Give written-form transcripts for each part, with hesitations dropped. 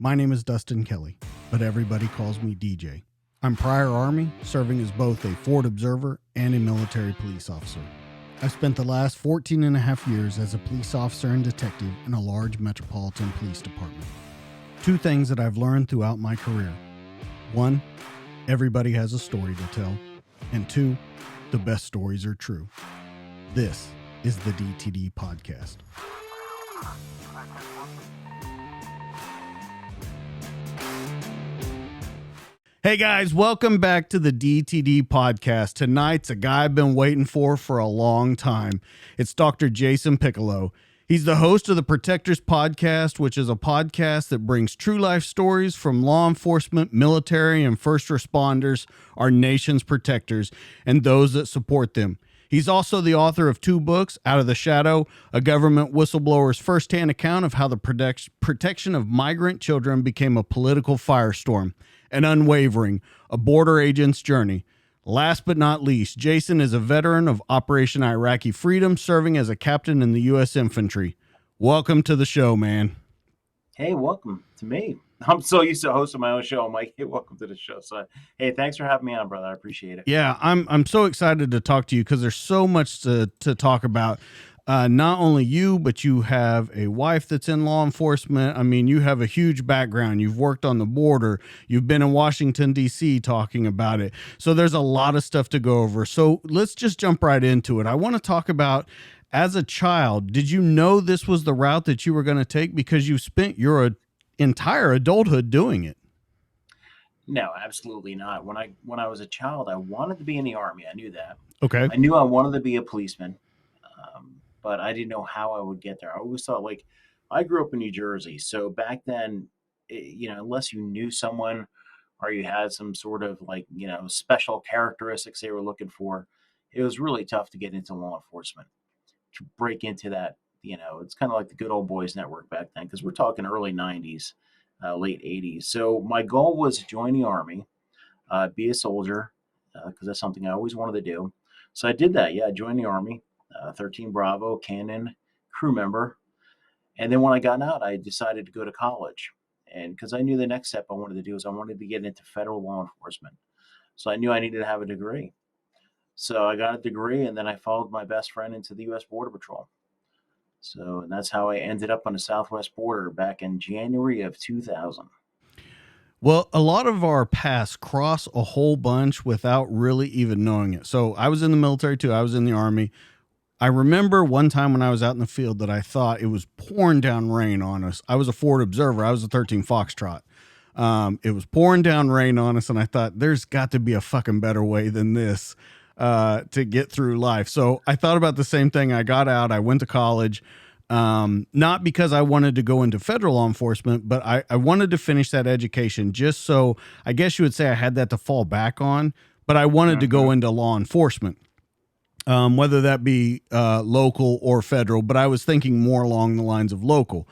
My name is Dustin Kelly, but everybody calls me DJ. I'm prior Army, serving as both a Ford observer and a military police officer. I've spent the last 14 and a half years as a police officer and detective in a large metropolitan police department. Two things that I've learned throughout my career. One, everybody has a story to tell. And two, the best stories are true. This is the DTD Podcast. Hey guys, welcome back to the DTD Podcast. Tonight's a guy I've been waiting for a long time. It's Dr. Jason Piccolo. He's the host of the Protectors Podcast, which is a podcast that brings true life stories from law enforcement, military, and first responders, our nation's protectors, and those that support them. He's also the author of two books, Out of the Shadow, a government whistleblower's firsthand account of how the protection of migrant children became a political firestorm, and Unwavering, a border agent's journey. Last but not least, Jason is a veteran of Operation Iraqi Freedom, serving as a captain in the U.S. Infantry. Welcome to the show, man. Hey, welcome to me. I'm so used to hosting my own show. I'm like, hey, welcome to the show. So, hey, thanks for having me on, brother. I appreciate it. Yeah, I'm so excited to talk to you because there's so much to talk about. Not only you, but you have a wife that's in law enforcement. I mean, you have a huge background. You've worked on the border. You've been in Washington, D.C. talking about it. So there's a lot of stuff to go over. So let's just jump right into it. I want to talk about, as a child, did you know this was the route that you were going to take? Because you spent your entire adulthood doing it. No, absolutely not. When I was a child, I wanted to be in the Army. I knew that. Okay. I knew I wanted to be a policeman, but I didn't know how I would get there. I always thought, like, I grew up in New Jersey. So back then, unless you knew someone or you had some sort of special characteristics they were looking for, it was really tough to get into law enforcement, to break into that. It's kind of like the good old boys network back then, because we're talking early 90s, late 80s. So my goal was to join the Army, be a soldier, because that's something I always wanted to do. So I did that. Yeah, I joined the Army, 13 Bravo, Cannon, crew member. And then when I got out, I decided to go to college. And because I knew the next step I wanted to do is I wanted to get into federal law enforcement. So I knew I needed to have a degree. So I got a degree, and then I followed my best friend into the U.S. Border Patrol. So that's how I ended up on the Southwest border back in January of 2000. Well, a lot of our paths cross a whole bunch without really even knowing it. So I was in the military too. I was in the Army. I remember one time when I was out in the field that I thought it was pouring down rain on us. I was a Ford observer. I was a 13 Foxtrot. It was pouring down rain on us, and I thought there's got to be a fucking better way than this to get through life. So I thought about the same thing. I got out. I went to college, not because I wanted to go into federal law enforcement, but I wanted to finish that education just so, I guess you would say, I had that to fall back on, but I wanted to go into law enforcement. Whether that be local or federal, but I was thinking more along the lines of local.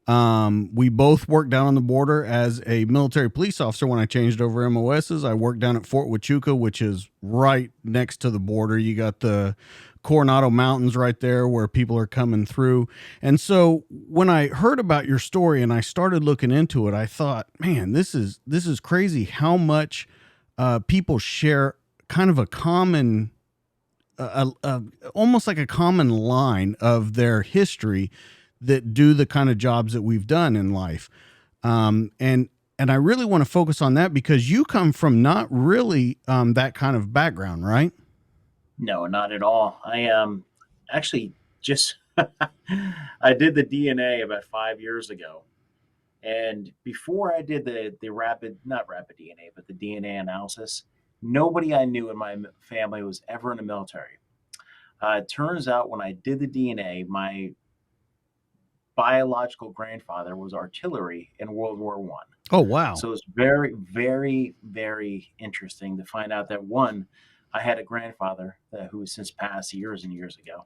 We both worked down on the border as a military police officer. When I changed over MOSs, I worked down at Fort Huachuca, which is right next to the border. You got the Coronado Mountains right there where people are coming through. And so when I heard about your story and I started looking into it, I thought, man, this is crazy how much people share kind of a common almost like a common line of their history that do the kind of jobs that we've done in life. And I really want to focus on that because you come from not really that kind of background, right? No, not at all. I actually just I did the DNA about 5 years ago. And before I did the not rapid DNA, but the DNA analysis, nobody I knew in my family was ever in the military. It turns out when I did the DNA, my biological grandfather was artillery in World War I. Oh, wow. So it's very, very, very interesting to find out that, one, I had a grandfather who has since passed years and years ago,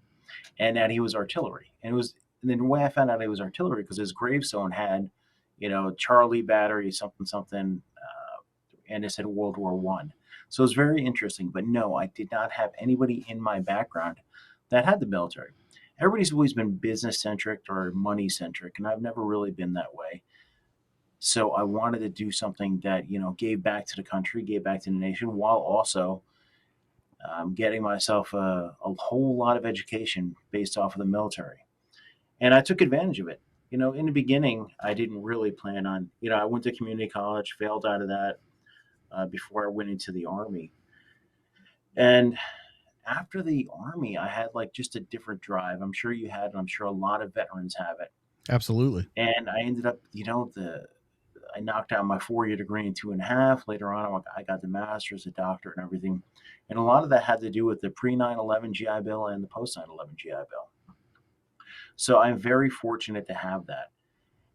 and that he was artillery. And then the way I found out he was artillery, because his gravestone had, Charlie Battery, something, and it said World War I. So it's very interesting. But no, I did not have anybody in my background that had the military. Everybody's always been business centric or money centric, and I've never really been that way. So I wanted to do something that, gave back to the country, gave back to the nation, while also getting myself a whole lot of education based off of the military. And I took advantage of it. In the beginning, I didn't really plan on, I went to community college, failed out of that before I went into the Army. And after the Army, I had like just a different drive. I'm sure you had, and I'm sure a lot of veterans have it. Absolutely. And I ended up, I knocked out my 4-year degree in 2.5. Later on, I got the master's, a doctorate, and everything. And a lot of that had to do with the pre 9/11 GI Bill and the post 9/11 GI Bill. So I'm very fortunate to have that.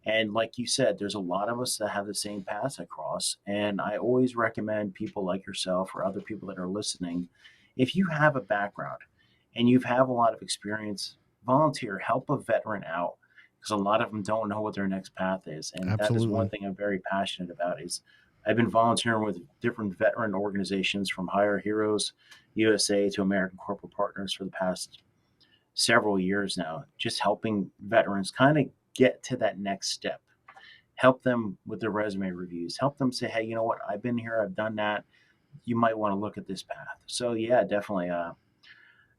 And like you said, there's a lot of us that have the same paths across. And I always recommend people like yourself or other people that are listening, if you have a background and you have a lot of experience, volunteer, help a veteran out because a lot of them don't know what their next path is. And that is one Absolutely. thing I'm very passionate about is I've been volunteering with different veteran organizations from Hire Heroes USA to American Corporate Partners for the past several years now, just helping veterans kind of get to that next step, help them with their resume reviews, help them say, hey, you know what, I've been here, I've done that. You might want to look at this path. So, yeah, definitely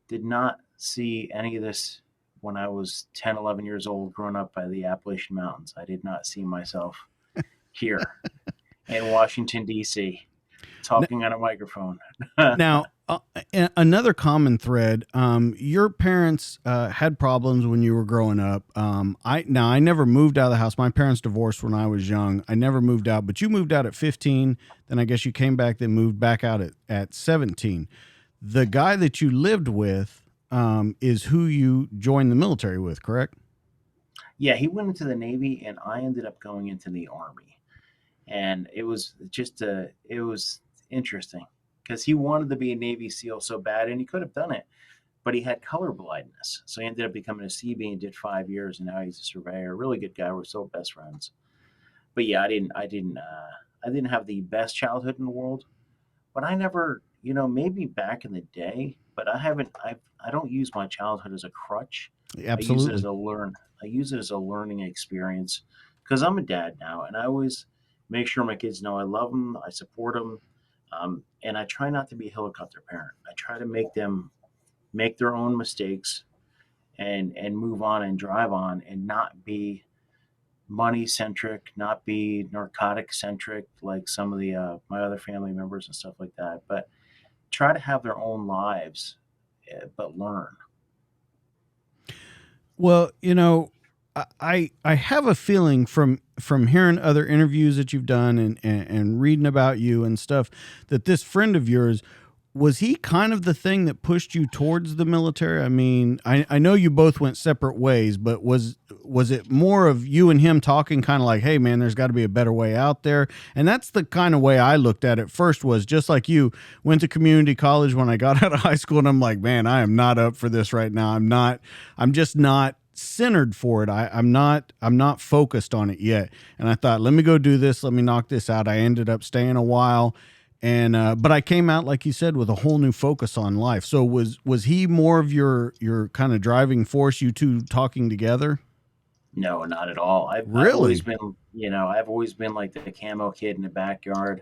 did not see any of this when I was 10, 11 years old, growing up by the Appalachian Mountains. I did not see myself here in Washington, D.C., talking on a microphone. Now, another common thread. Your parents had problems when you were growing up. I never moved out of the house. My parents divorced when I was young. I never moved out, but you moved out at 15. Then I guess you came back, then moved back out at 17. The guy that you lived with is who you joined the military with, correct? Yeah, he went into the Navy, and I ended up going into the Army. And it was just it was interesting because he wanted to be a Navy SEAL so bad, and he could have done it, but he had color blindness, so he ended up becoming a CB and did 5 years, and now he's a surveyor. Really good guy. We're still best friends. But yeah, I didn't have the best childhood in the world, but I never, maybe back in the day, but I haven't. I don't use my childhood as a crutch. I use it as Absolutely. a learn. I use it as a learning experience because I'm a dad now, and I always make sure my kids know I love them, I support them, and I try not to be a helicopter parent. I try to make them make their own mistakes and move on and drive on and not be money centric, not be narcotic centric like some of the my other family members and stuff like that, but try to have their own lives, but learn. Well, I have a feeling from hearing other interviews that you've done and reading about you and stuff that this friend of yours was he kind of the thing that pushed you towards the military? I mean, I know you both went separate ways, but was it more of you and him talking kind of like, hey man, there's got to be a better way out there? And that's the kind of way I looked at it first was just like you went to community college when I got out of high school and I'm like, man, I am not up for this right now. I'm just not centered for it. I'm not focused on it yet. And I thought, let me go do this. Let me knock this out. I ended up staying a while and but I came out like you said with a whole new focus on life. So was he more of your kind of driving force, you two talking together? No, not at all. I've always Really? been, I've always been like the camo kid in the backyard,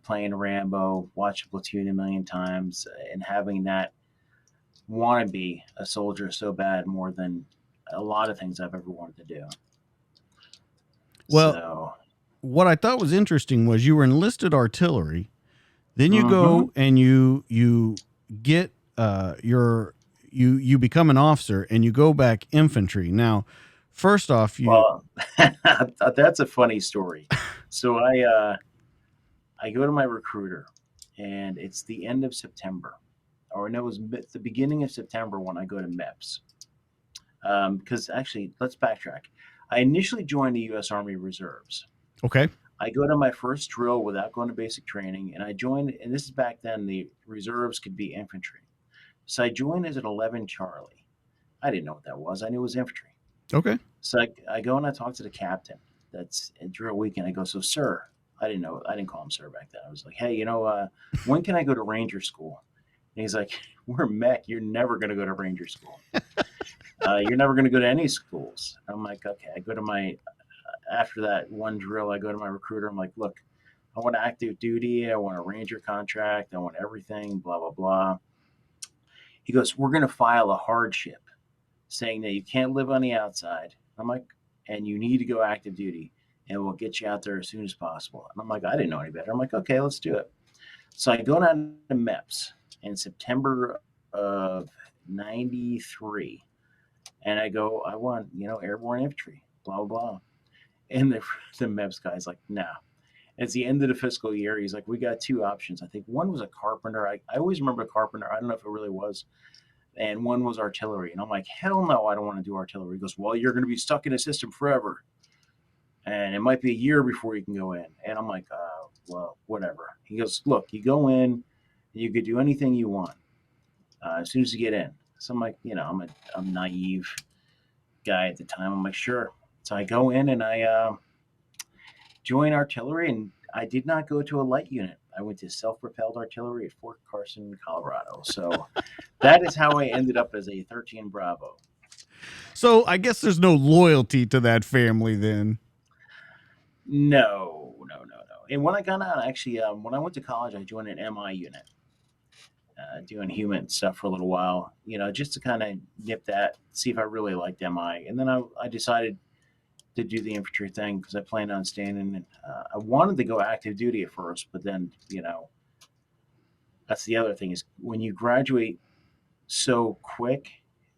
playing Rambo, watching Platoon a million times, and having that want to be a soldier so bad more than a lot of things I've ever wanted to do. Well, So, what I thought was interesting was you were enlisted artillery, then you hmm go and you get your you become an officer and you go back infantry. Now, first off, you well, that's a funny story. So I go to my recruiter, and it's the end of September, or no, it was the beginning of September when I go to MEPS. Because actually, let's backtrack. I initially joined the U.S. Army Reserves. okay? I go to my first drill without going to basic training, and I joined. And this is back then the reserves could be infantry. So I joined as an 11 Charlie. I didn't know what that was. I knew it was infantry. Okay. So I go and I talk to the captain. That's at drill weekend. I go, so sir, I didn't know. I didn't call him sir back then. I was like, hey, when can I go to Ranger School? And he's like, we're mech. You're never going to go to Ranger School. You're never going to go to any schools. I'm like, okay. I go to my after that one drill, I go to my recruiter. I'm like, look, I want active duty. I want a ranger contract. I want everything. Blah blah blah. He goes, we're going to file a hardship saying that you can't live on the outside. I'm like, and you need to go active duty, and we'll get you out there as soon as possible. And I'm like, I didn't know any better. I'm like, okay, let's do it. So I go down to MEPS in September of '93, and I go, I want, airborne infantry, blah, blah, blah. And the MEPS guy's like, nah. It's the end of the fiscal year. He's like, we got two options. I think one was a carpenter. I always remember a carpenter. I don't know if it really was. And one was artillery. And I'm like, hell no, I don't want to do artillery. He goes, well, you're going to be stuck in a system forever. And it might be a year before you can go in. And I'm like, well, whatever. He goes, look, you go in, you could do anything you want as soon as you get in. So I'm like, I'm a naive guy at the time. I'm like, sure. So I go in and I join artillery, and I did not go to a light unit. I went to self-propelled artillery at Fort Carson, Colorado. So that is how I ended up as a 13 Bravo. So I guess there's no loyalty to that family then. No. And when I got out, actually, when I went to college, I joined an MI unit, doing human stuff for a little while, just to kind of nip that, see if I really liked MI. And then I decided to do the infantry thing because I planned on staying in. I wanted to go active duty at first, but then, that's the other thing is when you graduate so quick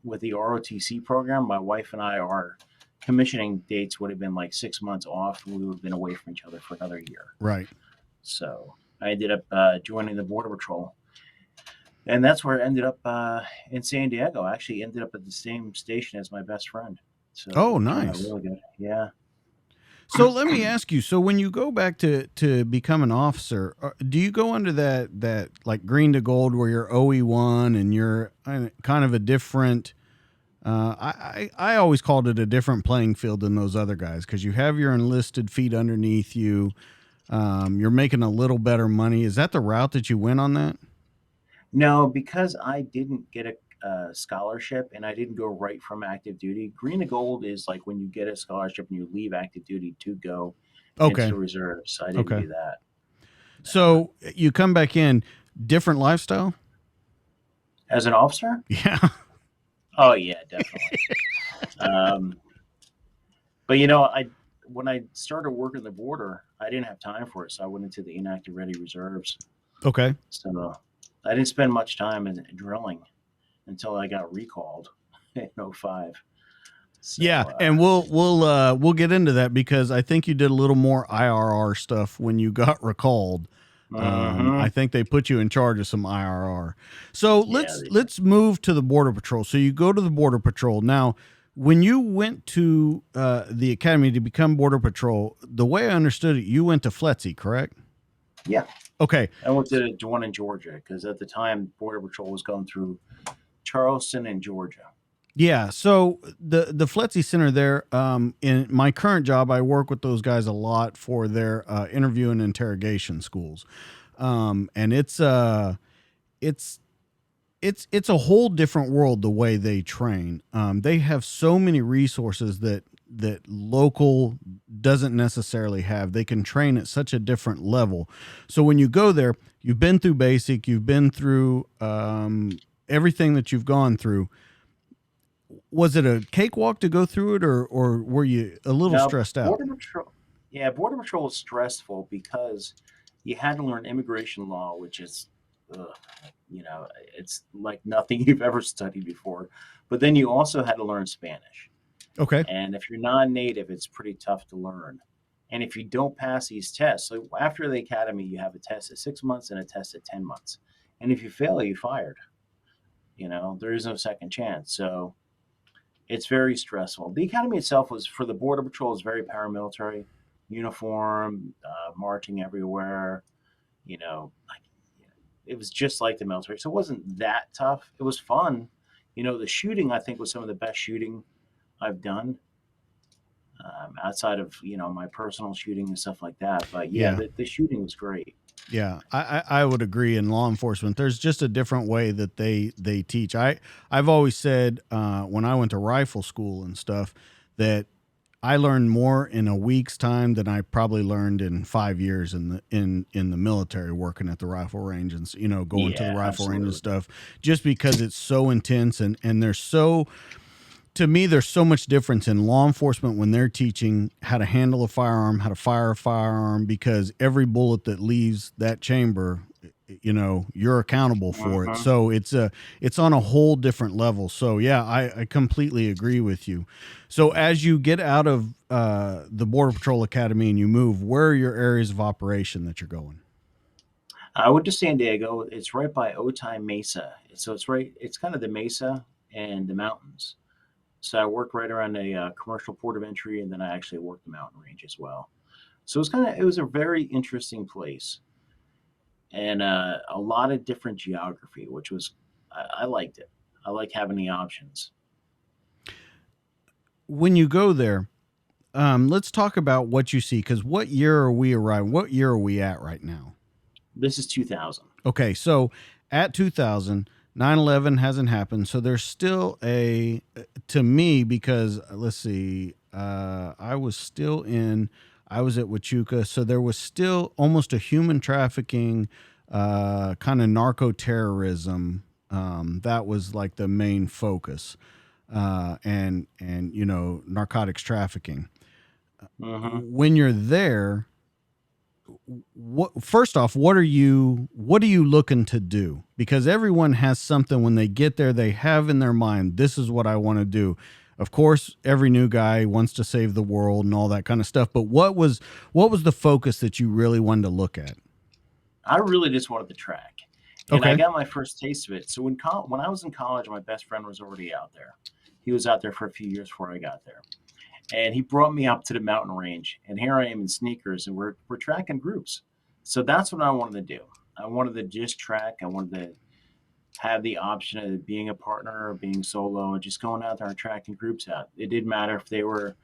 with the ROTC program, my wife and I, our commissioning dates would have been like 6 months off, and we would have been away from each other for another year. Right. So I ended up joining the Border Patrol. And that's where I ended up in San Diego. I actually ended up at the same station as my best friend. So, oh, nice. Really good. Yeah. So let me ask you. So when you go back to become an officer, do you go under that like green to gold where you're OE1 and you're kind of a different? I always called it a different playing field than those other guys because you have your enlisted feet underneath you. You're making a little better money. Is that the route that you went on that? No, because I didn't get a scholarship and I didn't go right from active duty. Green to gold is like when you get a scholarship and you leave active duty to go into the reserves. So I didn't do that. So you come back in, different lifestyle? As an officer? Yeah. Oh, yeah, definitely. But, when I started working the border, I didn't have time for it. So I went into the inactive ready reserves. Okay. So I didn't spend much time in drilling until I got recalled in 05. So, yeah, and we'll get into that because I think you did a little more IRR stuff when you got recalled. I think they put you in charge of some IRR. So let's move to the Border Patrol. So you go to the Border Patrol. Now, when you went to the academy to become Border Patrol, the way I understood it, you went to FLETC, correct? Yeah. Okay. I went to one in Georgia because at the time Border Patrol was going through Charleston and Georgia. Yeah, so the FLETC Center there, in my current job, I work with those guys a lot for their interview and interrogation schools, and it's a whole different world the way they train. They have so many resources that local doesn't necessarily have. They can train at such a different level. So when you go there, you've been through basic, you've been through everything that you've gone through. Was it a cakewalk to go through it, or were you a little stressed out? Border Patrol was stressful because you had to learn immigration law, which is, it's like nothing you've ever studied before. But then you also had to learn Spanish. Okay. And if you're non-native, it's pretty tough to learn. And if you don't pass these tests, so after the academy, you have a test at 6 months and a test at 10 months. And if you fail, you're fired. There is no second chance. So it's very stressful. The academy itself was, for the Border Patrol, is very paramilitary, uniform, marching everywhere. It was just like the military. So it wasn't that tough. It was fun. The shooting, I think, was some of the best shooting I've done outside of, my personal shooting and stuff like that. But the shooting was great. Yeah, I would agree. In law enforcement, there's just a different way that they teach. I've always said when I went to rifle school and stuff that I learned more in a week's time than I probably learned in 5 years in the military, working at the rifle range and going to the Yeah, rifle range and absolutely. stuff, just because it's so intense and there's so to me, there's so much difference in law enforcement when they're teaching how to handle a firearm, how to fire a firearm, because every bullet that leaves that chamber, you're accountable for it. Hmm. So it's on a whole different level. So yeah, I completely agree with you. So as you get out of the Border Patrol Academy and you move, where are your areas of operation that you're going? I went to San Diego. It's right by Otay Mesa, so it's right. It's kind of the mesa and the mountains. So I worked right around a commercial port of entry, and then I actually worked the mountain range as well. So it was a very interesting place, and a lot of different geography, which was I liked it. I like having the options. When you go there, let's talk about what you see. Because what year are we arriving? What year are we at right now? This is 2000. Okay, so at 2000, 9/11 hasn't happened. So there's still to me, because let's see, I was at Huachuca. So there was still almost a human trafficking, kind of narco terrorism. That was like the main focus, and narcotics trafficking. Hmm. When you're there, what first off, what are you looking to do? Because everyone has something when they get there, they have in their mind, this is what I want to do. Of course, every new guy wants to save the world and all that kind of stuff, but what was the focus that you really wanted to look at? I really just wanted to track, and I Okay. got my first taste of it. So when I was in college, my best friend was already out there. He was out there for a few years before I got there, and he brought me up to the mountain range. And here I am in sneakers, and we're tracking groups. So that's what I wanted to do. I wanted to just track. I wanted to have the option of being a partner or being solo and just going out there and tracking groups out. It didn't matter if they were,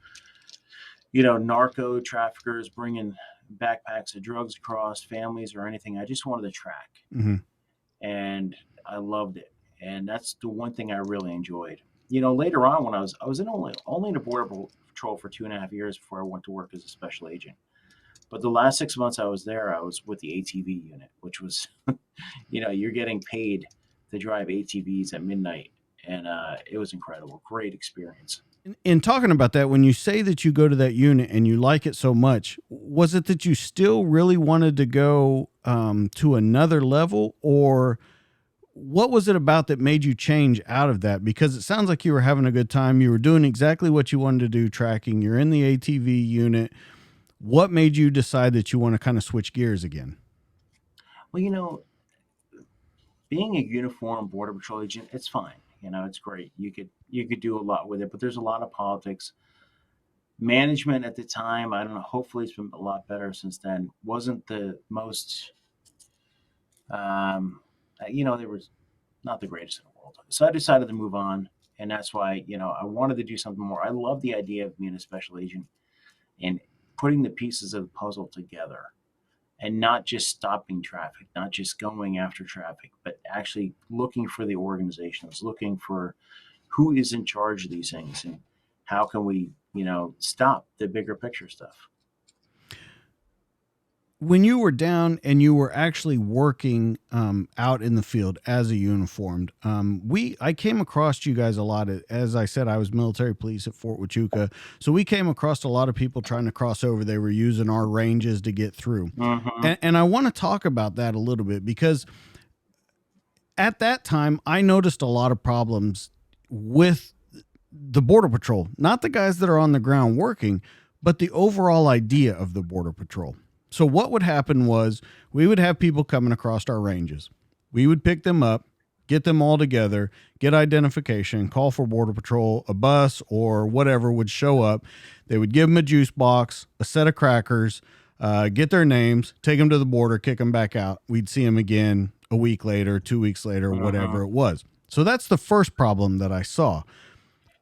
narco traffickers bringing backpacks of drugs across families or anything. I just wanted to track, Hmm. and I loved it. And that's the one thing I really enjoyed. Later on when I was in only in the border patrol for 2.5 years before I went to work as a special agent. But the last 6 months I was there, I was with the ATV unit, which was, you're getting paid to drive ATVs at midnight, and it was incredible, great experience. In talking about that, when you say that you go to that unit and you like it so much, was it that you still really wanted to go to another level, or what was it about that made you change out of that? Because it sounds like you were having a good time. You were doing exactly what you wanted to do, tracking. You're in the ATV unit. What made you decide that you want to kind of switch gears again? Well, being a uniform border patrol agent, it's fine. It's great. You could do a lot with it, but there's a lot of politics. Management at the time, I don't know. Hopefully, it's been a lot better since then. Wasn't the most, um, there was not the greatest in the world. So I decided to move on, and that's why I wanted to do something more. I love the idea of being a special agent and putting the pieces of the puzzle together, and not just stopping traffic, not just going after traffic, but actually looking for the organizations, looking for who is in charge of these things and how can we, stop the bigger picture stuff. When you were down and you were actually working out in the field as a uniformed, I came across you guys a lot. As I said, I was military police at Fort Huachuca, so we came across a lot of people trying to cross over. They were using our ranges to get through, Hmm. and I want to talk about that a little bit because at that time I noticed a lot of problems with the border patrol, not the guys that are on the ground working, but the overall idea of the border patrol. So what would happen was we would have people coming across our ranges. We would pick them up, get them all together, get identification, call for border patrol, a bus or whatever would show up. They would give them a juice box, a set of crackers, get their names, take them to the border, kick them back out. We'd see them again a week later, 2 weeks later, Hmm. whatever it was. So that's the first problem that I saw.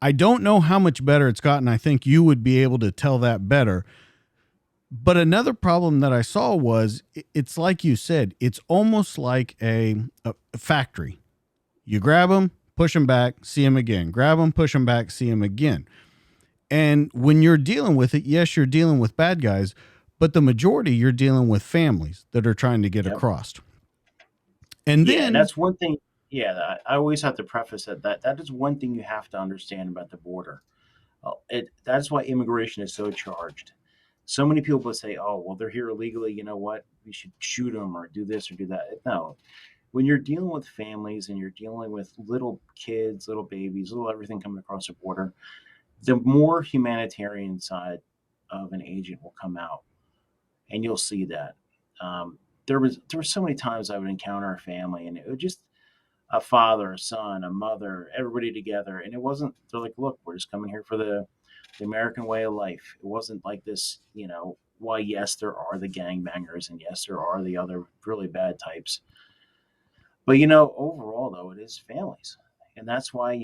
I don't know how much better it's gotten. I think you would be able to tell that better. But another problem that I saw was it's like you said, it's almost like a factory. You grab them, push them back, see them again. Grab them, push them back, see them again. And when you're dealing with it, yes, you're dealing with bad guys, but the majority you're dealing with families that are trying to get Yep. across. And Yeah, and then, that's one thing. Yeah, I always have to preface that is one thing you have to understand about the border. That's why immigration is so charged. So many people will say, "Oh, well, they're here illegally. You know what? We should shoot them or do this or do that." No, when you're dealing with families and you're dealing with little kids, little babies, little everything coming across the border, the more humanitarian side of an agent will come out, and you'll see that. There were so many times I would encounter a family, and it would just a father, a son, a mother, everybody together, and it wasn't. They're like, "Look, we're just coming here for the American way of life." It wasn't like this, you know. Why, yes, there are the gangbangers, and yes, there are the other really bad types. But overall, though, it is families, and that's why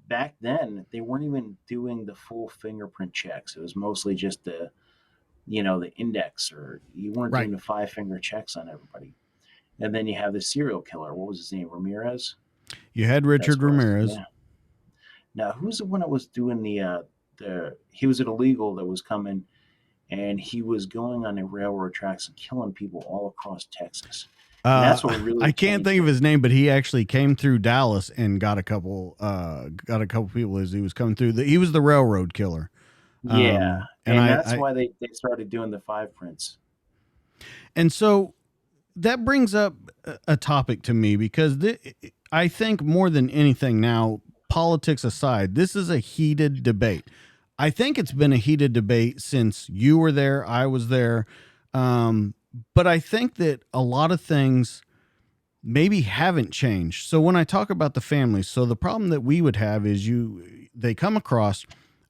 back then they weren't even doing the full fingerprint checks. It was mostly just the index, or you weren't right, doing the five-finger checks on everybody. And then you have the serial killer. What was his name? Ramirez. you had That's Richard what I was. Ramirez. Yeah. Now, who's the one that was doing the? He was an illegal that was coming, and he was going on the railroad tracks and killing people all across Texas. And that's what I really can't changed think of it. his name, but he actually came through Dallas and got a couple people as he was coming through. He was the railroad killer. Yeah, And and that's I why they started doing the five prints. and so that brings up a topic to me because I think more than anything now, politics aside, this is a heated debate. I think it's been a heated debate since you were there, I was there. But I think that a lot of things maybe haven't changed. So when I talk about the families, so the problem that we would have is they come across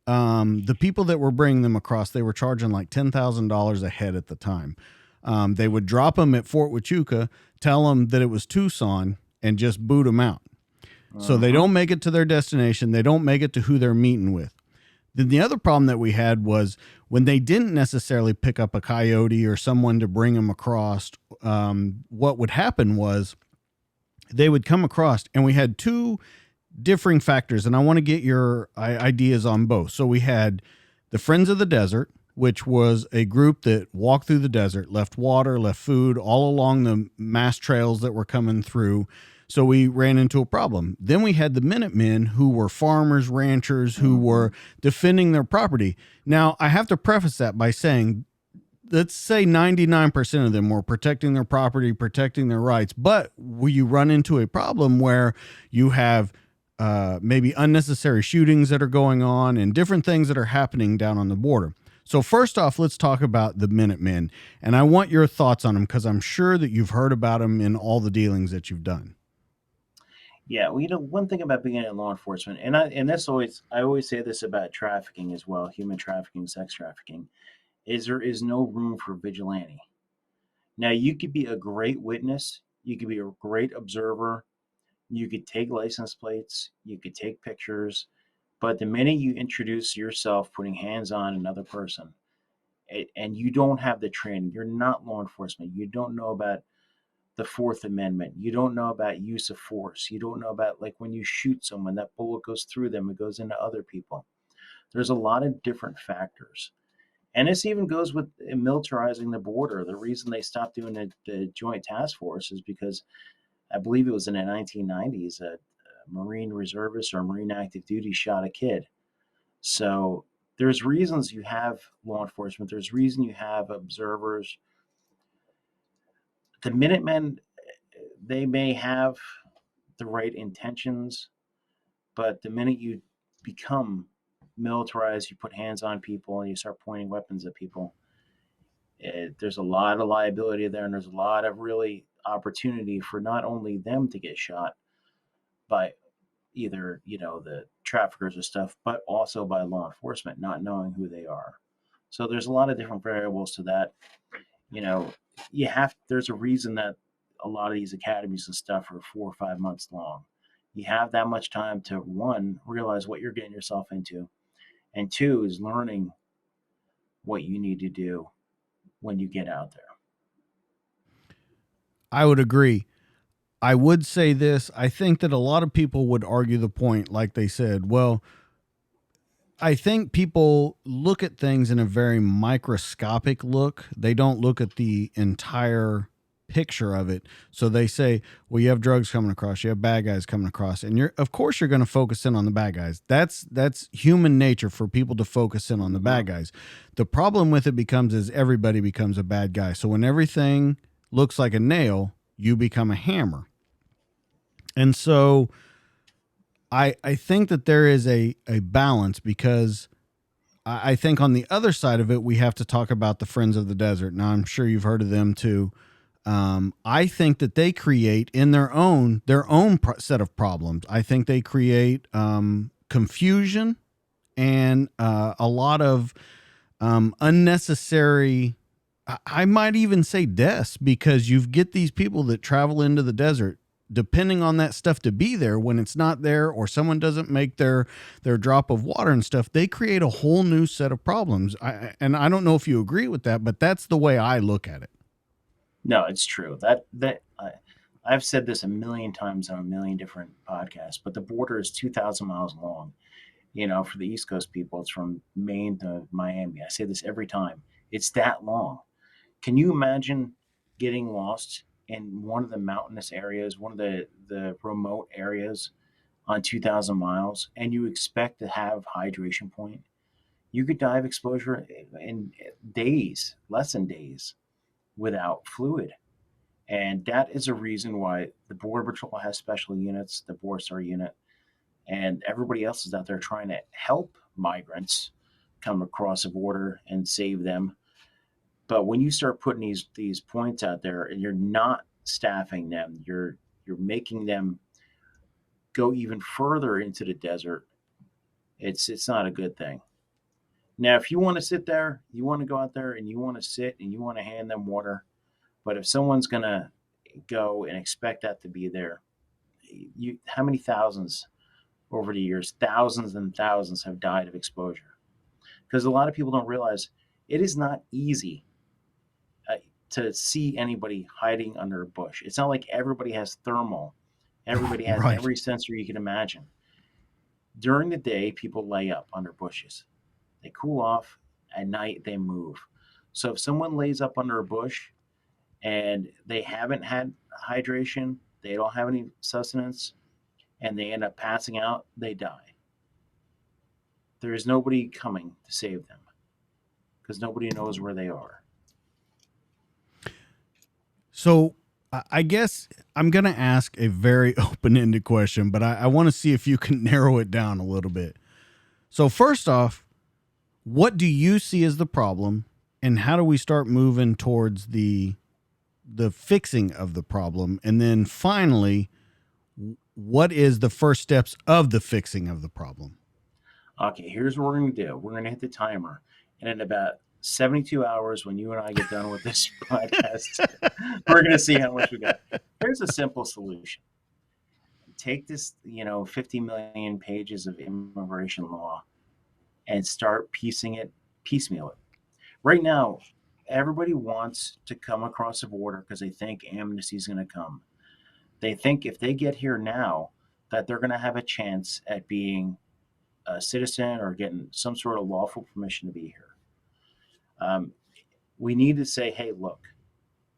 the people that were bringing them across, they were charging like $10,000 a head at the time. They would drop them at Fort Huachuca, tell them that it was Tucson, and just boot them out. So they Hmm. don't make it to their destination. They don't make it to who they're meeting with. Then the other problem that we had was when they didn't necessarily pick up a coyote or someone to bring them across. What would happen was they would come across, and we had two differing factors, and I want to get your ideas on both. So we had the Friends of the Desert, which was a group that walked through the desert, left water, left food all along the mass trails that were coming through. So we ran into a problem. Then we had the Minutemen, who were farmers, ranchers, who Hmm. were defending their property. Now, I have to preface that by saying, let's say 99% of them were protecting their property, protecting their rights. But you run into a problem where you have maybe unnecessary shootings that are going on and different things that are happening down on the border. So first off, let's talk about the Minutemen, and I want your thoughts on them because I'm sure that you've heard about them in all the dealings that you've done. Yeah, well, one thing about being in law enforcement, and I always say this about trafficking as well, human trafficking, sex trafficking, is there is no room for vigilante. Now, you could be a great witness, you could be a great observer, you could take license plates, you could take pictures, but the minute you introduce yourself putting hands on another person, and you don't have the training, you're not law enforcement, you don't know about the Fourth Amendment, you don't know about use of force, you don't know about, like, when you shoot someone, that bullet goes through them, it goes into other people. There's a lot of different factors. And this even goes with militarizing the border. The reason they stopped doing the Joint Task Force is because I believe it was in the 1990s, a Marine reservist or Marine active duty shot a kid. So there's reasons you have law enforcement. There's reason you have observers. The Minutemen, they may have the right intentions, but the minute you become militarized, you put hands on people and you start pointing weapons at people, there's a lot of liability there, and there's a lot of really opportunity for not only them to get shot by either the traffickers or stuff, but also by law enforcement not knowing who they are. So there's a lot of different variables to that. You know, there's a reason that a lot of these academies and stuff are 4 or 5 months long. You have that much time to, one, realize what you're getting yourself into, and two is learning what you need to do when you get out there. I would agree. I would say this. I think that a lot of people would argue the point, like they said, well, I think people look at things in a very microscopic look. They don't look at the entire picture of it. So they say, well, you have drugs coming across, you have bad guys coming across, and you're of course you're going to focus in on the bad guys. That's human nature for people to focus in on the Hmm. bad guys. The problem with it becomes is everybody becomes a bad guy. So when everything looks like a nail, you become a hammer. And so I think that there is a balance because I think on the other side of it, we have to talk about the Friends of the Desert. Now, I'm sure you've heard of them too. I think that they create in their own set of problems. I think they create confusion and a lot of unnecessary. I might even say deaths because you get these people that travel into the desert depending on that stuff to be there when it's not there or someone doesn't make their drop of water and stuff. They create a whole new set of problems. And I don't know if you agree with that, but that's the way I look at it. No, it's true. I've said this a million times on a million different podcasts, but the border is 2,000 miles long. For the East Coast people, it's from Maine to Miami. I say this every time. It's that long. Can you imagine getting lost in one of the mountainous areas, one of the remote areas on 2,000 miles, and you expect to have hydration point? You could die of exposure in days, less than days, without fluid. And that is a reason why the Border Patrol has special units, the Borstar unit, and everybody else is out there trying to help migrants come across the border and save them. But when you start putting these points out there and you're not staffing them, you're making them go even further into the desert. It's not a good thing. Now, if you want to sit there, you want to go out there and you want to sit and you want to hand them water, but if someone's gonna go and expect that to be there, you how many thousands over the years, thousands and thousands have died of exposure. Because a lot of people don't realize it is not easy uh, to see anybody hiding under a bush. It's not like everybody has thermal, everybody has Right. every sensor you can imagine. During the day, people lay up under bushes, they cool off. At night, they move. So if someone lays up under a bush and they haven't had hydration, they don't have any sustenance, and they end up passing out, they die. There is nobody coming to save them because nobody knows where they are. So I guess I'm going to ask a very open ended question, but I want to see if you can narrow it down a little bit. So, first off, what do you see as the problem, and how do we start moving towards the fixing of the problem? And then finally, what is the first steps of the fixing of the problem? Okay, here's what we're going to do. We're going to hit the timer, and in about 72 hours, when you and I get done with this podcast, we're going to see how much we got. Here's a simple solution. Take this, 50 million pages of immigration law and start piecing it, piecemeal it. Right now, everybody wants to come across the border because they think amnesty is going to come. They think if they get here now, that they're going to have a chance at being a citizen or getting some sort of lawful permission to be here. Um, we need to say, hey, look,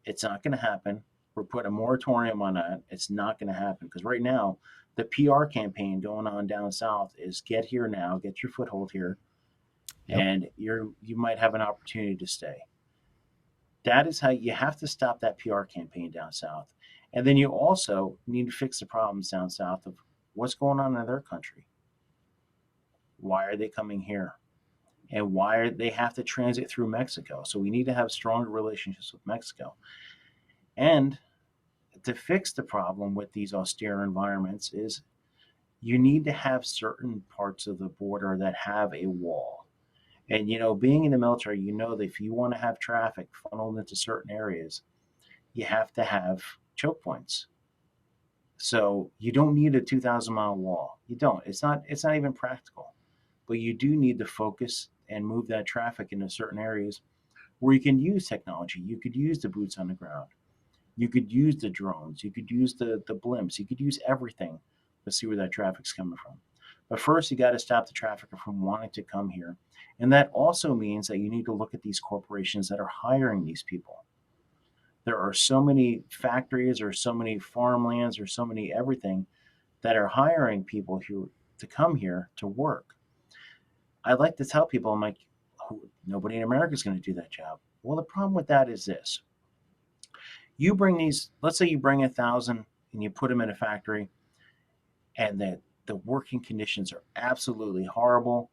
it's not going to happen. We're putting a moratorium on that. It's not going to happen because right now, the PR campaign going on down south is get here now, get your foothold here, Yep. and you might have an opportunity to stay. That is how you have to stop that PR campaign down south. And then you also need to fix the problems down south of what's going on in their country. Why are they coming here? And why are they have to transit through Mexico? So we need to have stronger relationships with Mexico. And to fix the problem with these austere environments is you need to have certain parts of the border that have a wall. And being in the military, that if you want to have traffic funneled into certain areas, you have to have choke points. So you don't need a 2,000-mile wall. You don't. It's not even practical. But you do need to focus and move that traffic into certain areas where you can use technology. You could use the boots on the ground. You could use the drones. You could use the blimps. You could use everything to see where that traffic's coming from. But first, you got to stop the trafficker from wanting to come here. And that also means that you need to look at these corporations that are hiring these people. There are so many factories or so many farmlands or so many everything that are hiring people who to come here to work. I like to tell people, I'm like, nobody in America is going to do that job. Well, the problem with that is this. You bring these, let's say you bring 1,000 and you put them in a factory, and the working conditions are absolutely horrible.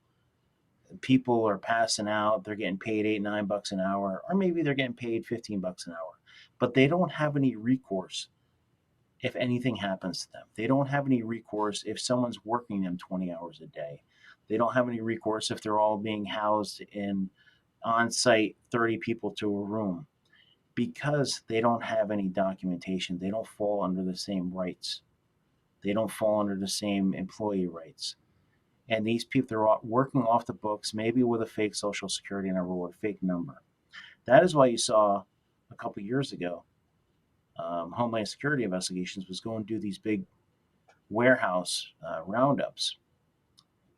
People are passing out. They're getting paid $8, $9 an hour, or maybe they're getting paid $15 an hour, but they don't have any recourse if anything happens to them. They don't have any recourse if someone's working them 20 hours a day. They don't have any recourse if they're all being housed in on site 30 people to a room, because they don't have any documentation. They don't fall under the same rights. They don't fall under the same employee rights. And these people, they're working off the books, maybe with a fake social security number or a fake number. That is why you saw a couple of years ago, Homeland Security Investigations was going to do these big warehouse roundups,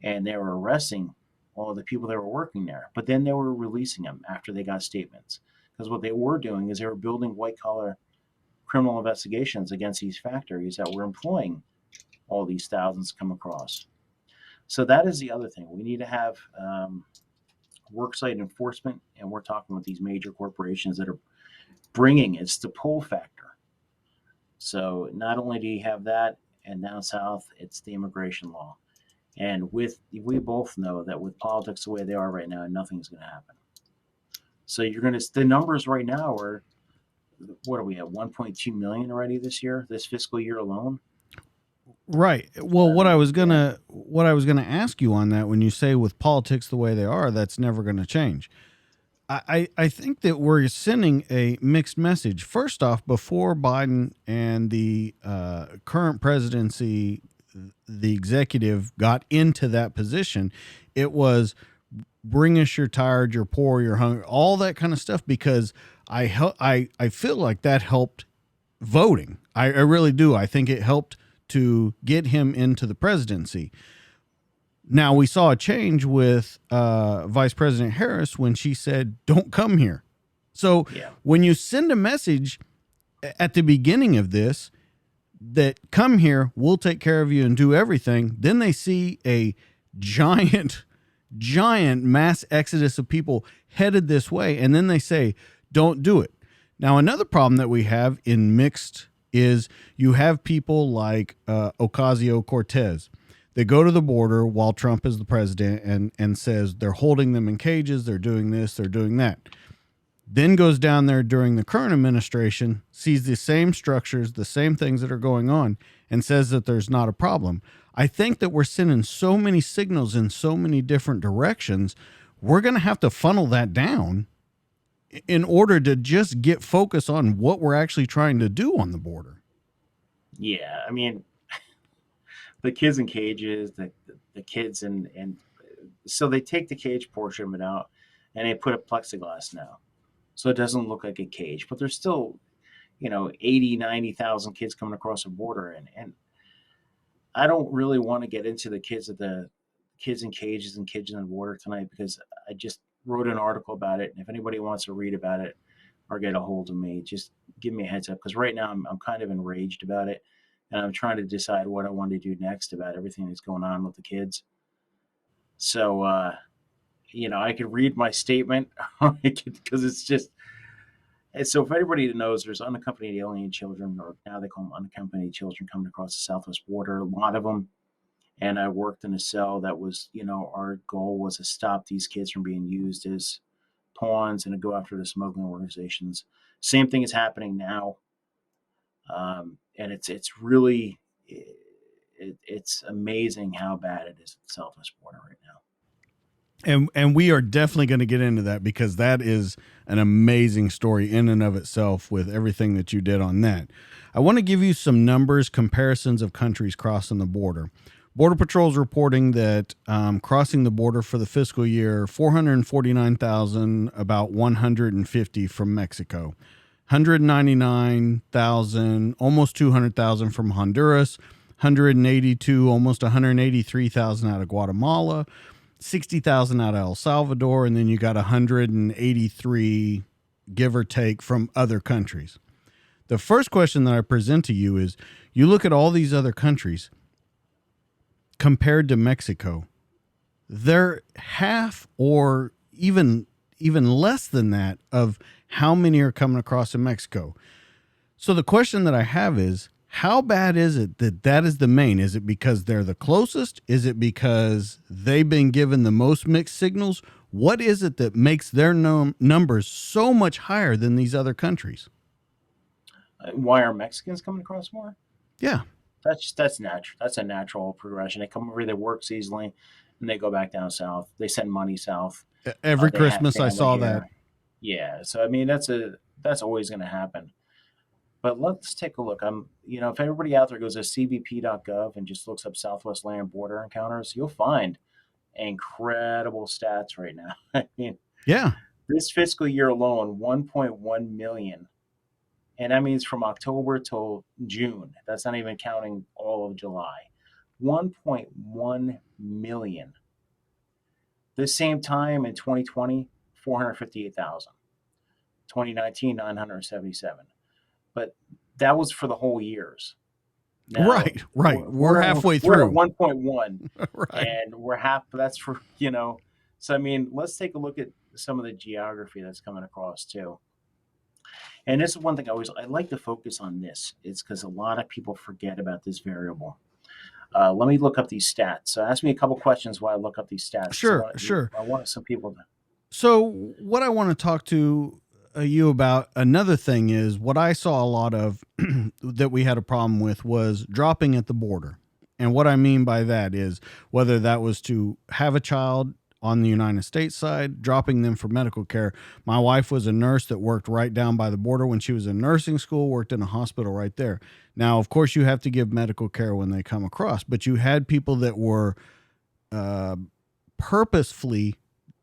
and they were arresting all the people that were working there. But then they were releasing them after they got statements, because what they were doing is they were building white collar criminal investigations against these factories that were employing all these thousands come across. So that is the other thing. We need to have worksite enforcement, and we're talking with these major corporations that are bringing it's the pull factor. So not only do you have that, and down south, it's the immigration law. And we both know that with politics the way they are right now, nothing's going to happen. So the numbers right now are, what are we at, 1.2 million already this year, this fiscal year alone? Right. Well, what I was gonna ask you on that, when you say with politics the way they are, that's never going to change. I think that we're sending a mixed message. First off, before Biden and the current presidency, the executive got into that position, it was bring us your tired, your poor, your hungry, all that kind of stuff, because I feel like that helped voting. I really do. I think it helped to get him into the presidency. Now, we saw a change with Vice President Harris when she said, don't come here. So when you send a message at the beginning of this that come here, we'll take care of you and do everything, then they see a giant mass exodus of people headed this way, and then they say, don't do it. Now, another problem that we have in mixed is you have people like Ocasio-Cortez. They go to the border while Trump is the president and says they're holding them in cages, they're doing this, they're doing that. Then goes down there during the current administration, sees the same structures, the same things that are going on, and says that there's not a problem. I think that we're sending so many signals in so many different directions, we're going to have to funnel that down in order to just get focus on what we're actually trying to do on the border. Yeah, I mean, the kids in cages, the kids and so they take the cage portion of it out and they put a plexiglass now. So it doesn't look like a cage, but there's still, 80, 90,000 kids coming across the border. And I don't really want to get into the kids in cages and kids in the border tonight, because I just wrote an article about it. And if anybody wants to read about it or get a hold of me, just give me a heads up. Because right now I'm kind of enraged about it. And I'm trying to decide what I want to do next about everything that's going on with the kids. So, I could read my statement because it's just. And so, if anybody knows, there's unaccompanied alien children, or now they call them unaccompanied children, coming across the southwest border. A lot of them. And I worked in a cell that was, our goal was to stop these kids from being used as pawns and to go after the smuggling organizations. Same thing is happening now. And it's really, it's amazing how bad it is at the southwest border right now. And we are definitely going to get into that, because that is an amazing story in and of itself with everything that you did on that. I want to give you some numbers, comparisons of countries crossing the border. Border Patrol is reporting that crossing the border for the fiscal year, 449,000, about 150 from Mexico. 199,000, almost 200,000 from Honduras, 182, almost 183,000 out of Guatemala, 60,000 out of El Salvador, and then you got 183, give or take, from other countries. The first question that I present to you is, you look at all these other countries compared to Mexico, they're half or even less than that of how many are coming across in Mexico. So the question that I have is, how bad is it that that is the main? Is it because they're the closest? Is it because they've been given the most mixed signals? What is it that makes their numbers so much higher than these other countries? Why are Mexicans coming across more? Yeah, That's natural. That's a natural progression. They come over, they work seasonally, and they go back down south. They send money south. every They have Christmas I family saw that. here. Yeah, so I mean that's always going to happen. But let's take a look. If everybody out there goes to cbp.gov and just looks up Southwest Land Border Encounters, you'll find incredible stats right now. I mean, Yeah, this fiscal year alone, 1.1 million, and that means from October till June. That's not even counting all of July. 1.1 million. This same time in 2020, 458,000. 2019, 977. But that was for the whole years. Now right, right. We're we're halfway we're at through. 1.1, Right. and we're half. That's for. So I mean, let's take a look at some of the geography that's coming across too. And this is one thing I like to focus on. This it's because a lot of people forget about this variable. Let me look up these stats. So ask me a couple questions while I look up these stats because Sure, sure. I want some people to. So, what I want to talk to you about another thing is what I saw a lot of that we had a problem with was dropping at the border. And what I mean by that is whether that was to have a child on the United States side, dropping them for medical care. My wife was a nurse that worked right down by the border when she was in nursing school, worked in a hospital right there. Now, of course, you have to give medical care when they come across, but you had people that were uh, purposefully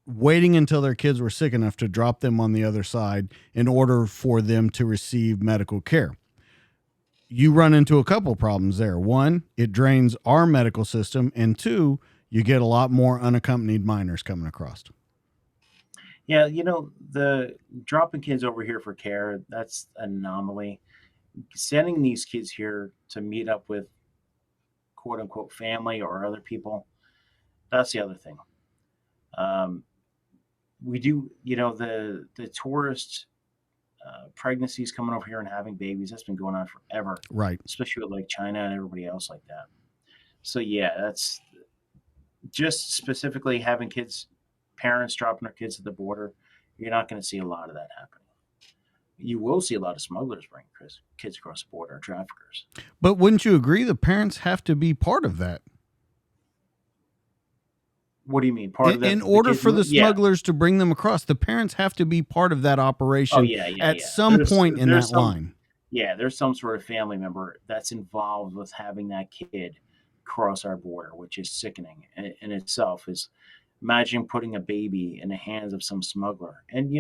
waiting until their kids were sick enough to drop them on the other side in order for them to receive medical care. You run into a couple problems there. One, it drains our medical system, and two, you get a lot more unaccompanied minors coming across. Yeah, the dropping kids over here for care, that's an anomaly. Sending these kids here to meet up with quote unquote family or other people, that's the other thing. Um, we do, the tourist pregnancies coming over here and having babies, that's been going on forever, Right. especially with like China and everybody else like that. So, yeah, that's just specifically having kids, parents dropping their kids at the border. You're not going to see a lot of that happening. You will see a lot of smugglers bring kids across the border, traffickers. But wouldn't you agree the parents have to be part of that? What do you mean? Part In, of in the order kids for move? the Yeah. smugglers to bring them across, the parents have to be part of that Oh operation yeah, yeah, at yeah. some point in that line. There's some sort of family member that's involved with having that kid cross our border, which is sickening in itself. Is imagine putting a baby in the hands of some smuggler. And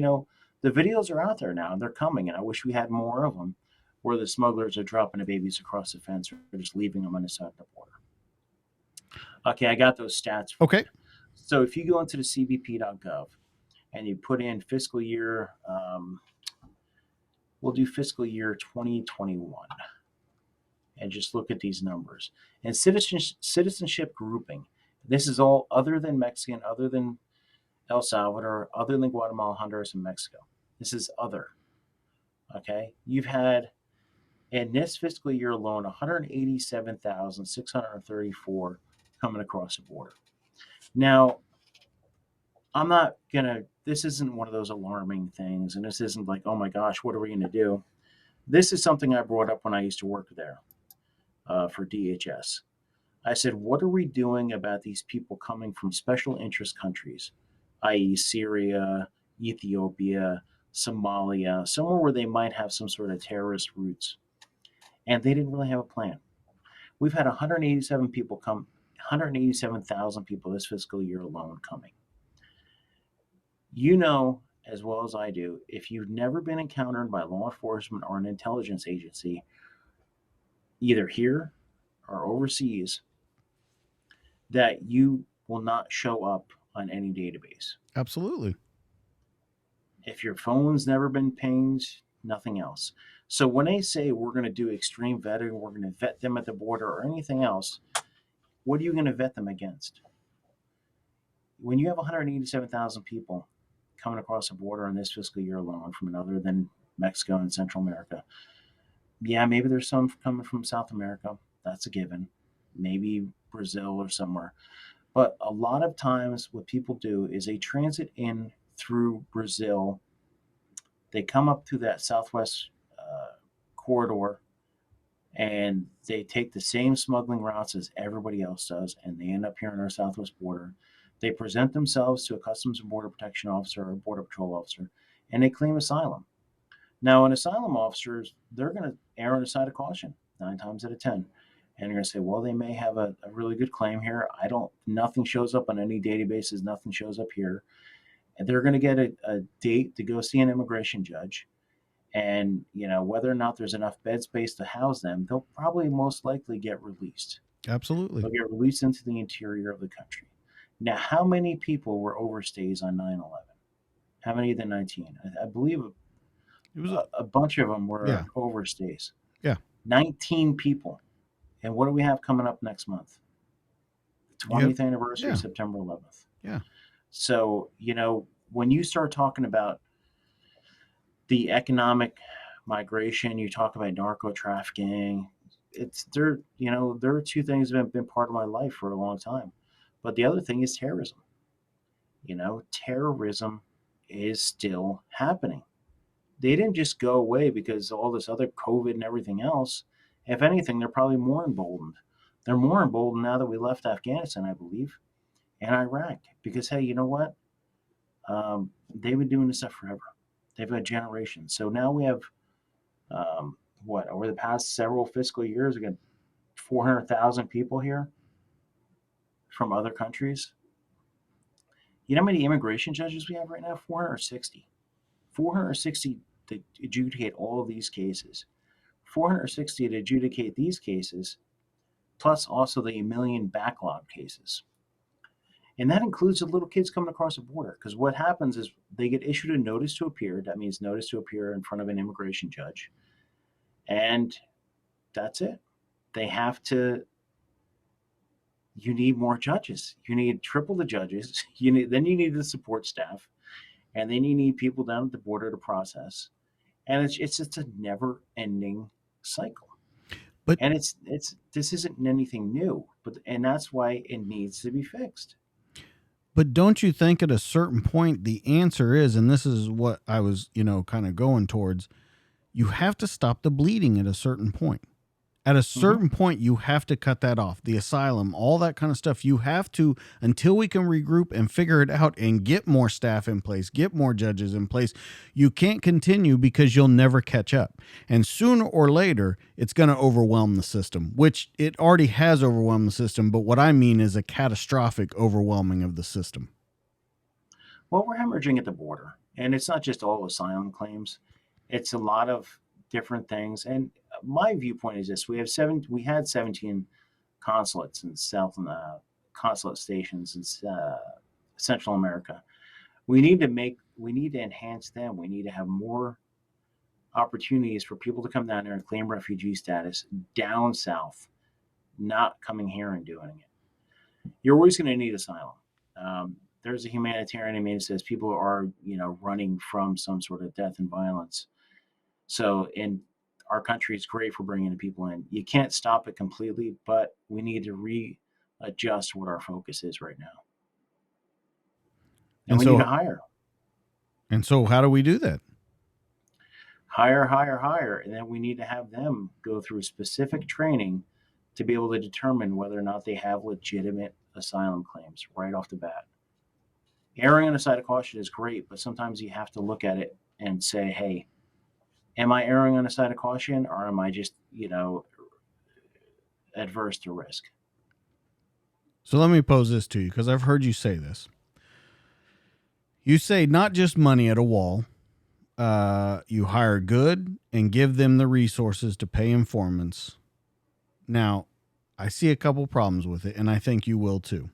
the videos are out there now, and they're coming. And I wish we had more of them, where the smugglers are dropping the babies across the fence or just leaving them on the side of the border. Okay, I got those stats for Okay. you. So if you go into the cbp.gov and you put in fiscal year, we'll do fiscal year 2021 and just look at these numbers. And citizenship grouping. This is all other than Mexican, other than El Salvador, other than Guatemala, Honduras, and Mexico. This is other. Okay. You've had in this fiscal year alone 187,634 coming across the border. Now, I'm not gonna. This isn't one of those alarming things, and this isn't like, oh my gosh, what are we gonna do? This is something I brought up when I used to work there for DHS. I said, what are we doing about these people coming from special interest countries, i.e., Syria, Ethiopia, Somalia, somewhere where they might have some sort of terrorist roots? And they didn't really have a plan. We've had 187 people come, 187,000 people this fiscal year alone coming. You know as well as I do, if you've never been encountered by law enforcement or an intelligence agency, either here are overseas that you will not show up on any database. Absolutely. If your phone's never been pinged, nothing else. So when they say we're going to do extreme vetting, we're going to vet them at the border or anything else, what are you going to vet them against? When you have 187,000 people coming across the border in this fiscal year alone from another than Mexico and Central America, yeah, maybe there's some coming from South America. That's a given. Maybe Brazil or somewhere. But a lot of times, what people do is they transit in through Brazil. They come up through that southwest corridor and they take the same smuggling routes as everybody else does, and they end up here on our southwest border. They present themselves to a Customs and Border Protection officer or a Border Patrol officer, and they claim asylum. Now, an asylum officers, they're going to err on the side of caution 9 times out of 10. And they're going to say, well, they may have a really good claim here. Nothing shows up on any databases. Nothing shows up here. And they're going to get a date to go see an immigration judge. And, whether or not there's enough bed space to house them, they'll probably most likely get released. Absolutely. They'll get released into the interior of the country. Now, how many people were overstays on 9/11? How many of the 19? I believe It was a bunch of them were overstays. Yeah. 19 people. And what do we have coming up next month? The 20th anniversary, September 11th. Yeah. So, when you start talking about the economic migration, you talk about narco trafficking, there are two things that have been part of my life for a long time. But the other thing is terrorism. Terrorism is still happening. They didn't just go away because all this other COVID and everything else. If anything, they're probably more emboldened. They're more emboldened now that we left Afghanistan, I believe, and Iraq. Because, hey, you know what? They've been doing this stuff forever. They've had generations. So now we have, over the past several fiscal years, we got 400,000 people here from other countries. You know how many immigration judges we have right now? 460. 460 to adjudicate all of these cases. 460 to adjudicate these cases, plus also the million backlog cases. And that includes the little kids coming across the border. Because what happens is they get issued a notice to appear. That means notice to appear in front of an immigration judge. And that's it. You need more judges. You need triple the judges. Then you need the support staff. And then you need people down at the border to process. And it's just a never-ending cycle. And this isn't anything new, and that's why it needs to be fixed. But don't you think at a certain point the answer is, and this is what I was, kind of going towards, you have to stop the bleeding at a certain point. At a certain point, you have to cut that off. The asylum, all that kind of stuff. You have to, until we can regroup and figure it out and get more staff in place, get more judges in place. You can't continue because you'll never catch up. And sooner or later, it's going to overwhelm the system, which it already has overwhelmed the system. But what I mean is a catastrophic overwhelming of the system. Well, we're hemorrhaging at the border. And it's not just all asylum claims. It's a lot of different things. And my viewpoint is this: we had 17 consulates in consulate stations in Central America. We need to enhance them. We need to have more opportunities for people to come down there and claim refugee status down south, not coming here and doing it. You're always going to need asylum. There's a humanitarian that says people are, running from some sort of death and violence. So, our country is great for bringing the people in. You can't stop it completely, but we need to readjust what our focus is right now. And we need to hire. And so how do we do that? Hire. And then we need to have them go through specific training to be able to determine whether or not they have legitimate asylum claims right off the bat. Erring on the side of caution is great, but sometimes you have to look at it and say, hey, am I erring on the side of caution, or am I just, adverse to risk? So let me pose this to you, because I've heard you say this. You say not just money at a wall. You hire good and give them the resources to pay informants. Now, I see a couple problems with it, and I think you will too.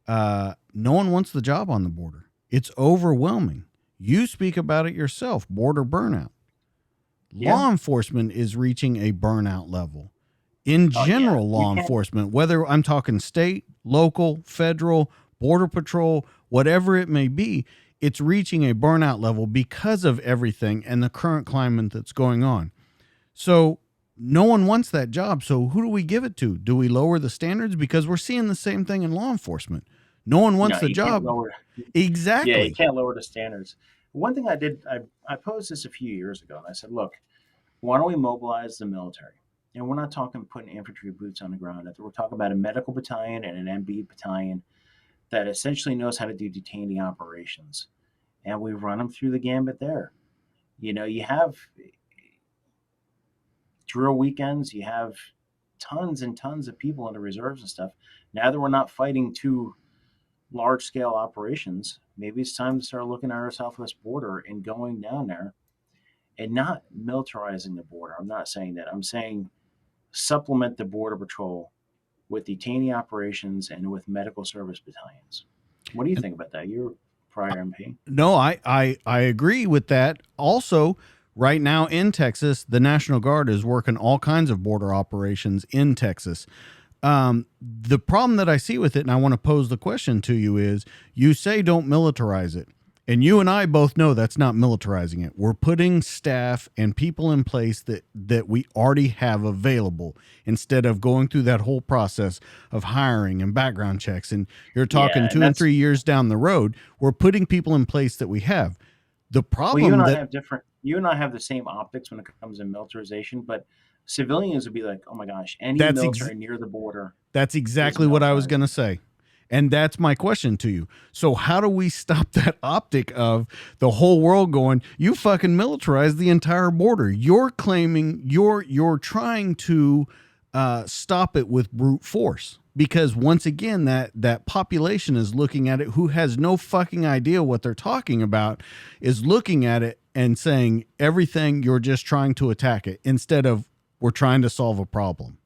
No one wants the job on the border. It's overwhelming. You speak about it yourself, border burnout. Yeah. Law enforcement is reaching a burnout level. In Oh yeah. general, You law can't. enforcement, whether I'm talking state, local, federal, border patrol, whatever it may be, it's reaching a burnout level because of everything and the current climate that's going on. So no one wants that job. So who do we give it to? Do we lower the standards? Because we're seeing the same thing in law enforcement. No one wants No, the you can't job. lower. Yeah, you Exactly. can't lower the standards. One thing I did, I posed this a few years ago, and I said, look, why don't we mobilize the military? And we're not talking putting infantry boots on the ground. We're talking about a medical battalion and an MB battalion that essentially knows how to do detainee operations. And we run them through the gambit there. You have drill weekends, you have tons and tons of people in the reserves and stuff. Now that we're not fighting two large scale operations, maybe it's time to start looking at our southwest border and going down there and not militarizing the border. I'm not saying that. I'm saying supplement the border patrol with detainee operations and with medical service battalions. What do you think about that? You're prior MP. No, I agree with that. Also, right now in Texas, the National Guard is working all kinds of border operations in Texas. The problem that I see with it, and I want to pose the question to you, is you say don't militarize it. And you and I both know that's not militarizing it. We're putting staff and people in place that we already have available instead of going through that whole process of hiring and background checks. And you're talking Yeah, and 2 and 3 years down the road, we're putting people in place that we have. The well, you and problem I that have different. You and I have the same optics when it comes to militarization, but civilians would be like, "Oh my gosh, any that's ex- military near the border that's is exactly what I was going militarized." to say. And that's my question to you. So how do we stop that optic of the whole world going, you fucking militarize the entire border? You're claiming you're trying to stop it with brute force. Because once again, that population is looking at it who has no fucking idea what they're talking about, is looking at it and saying everything you're just trying to attack it instead of we're trying to solve a problem.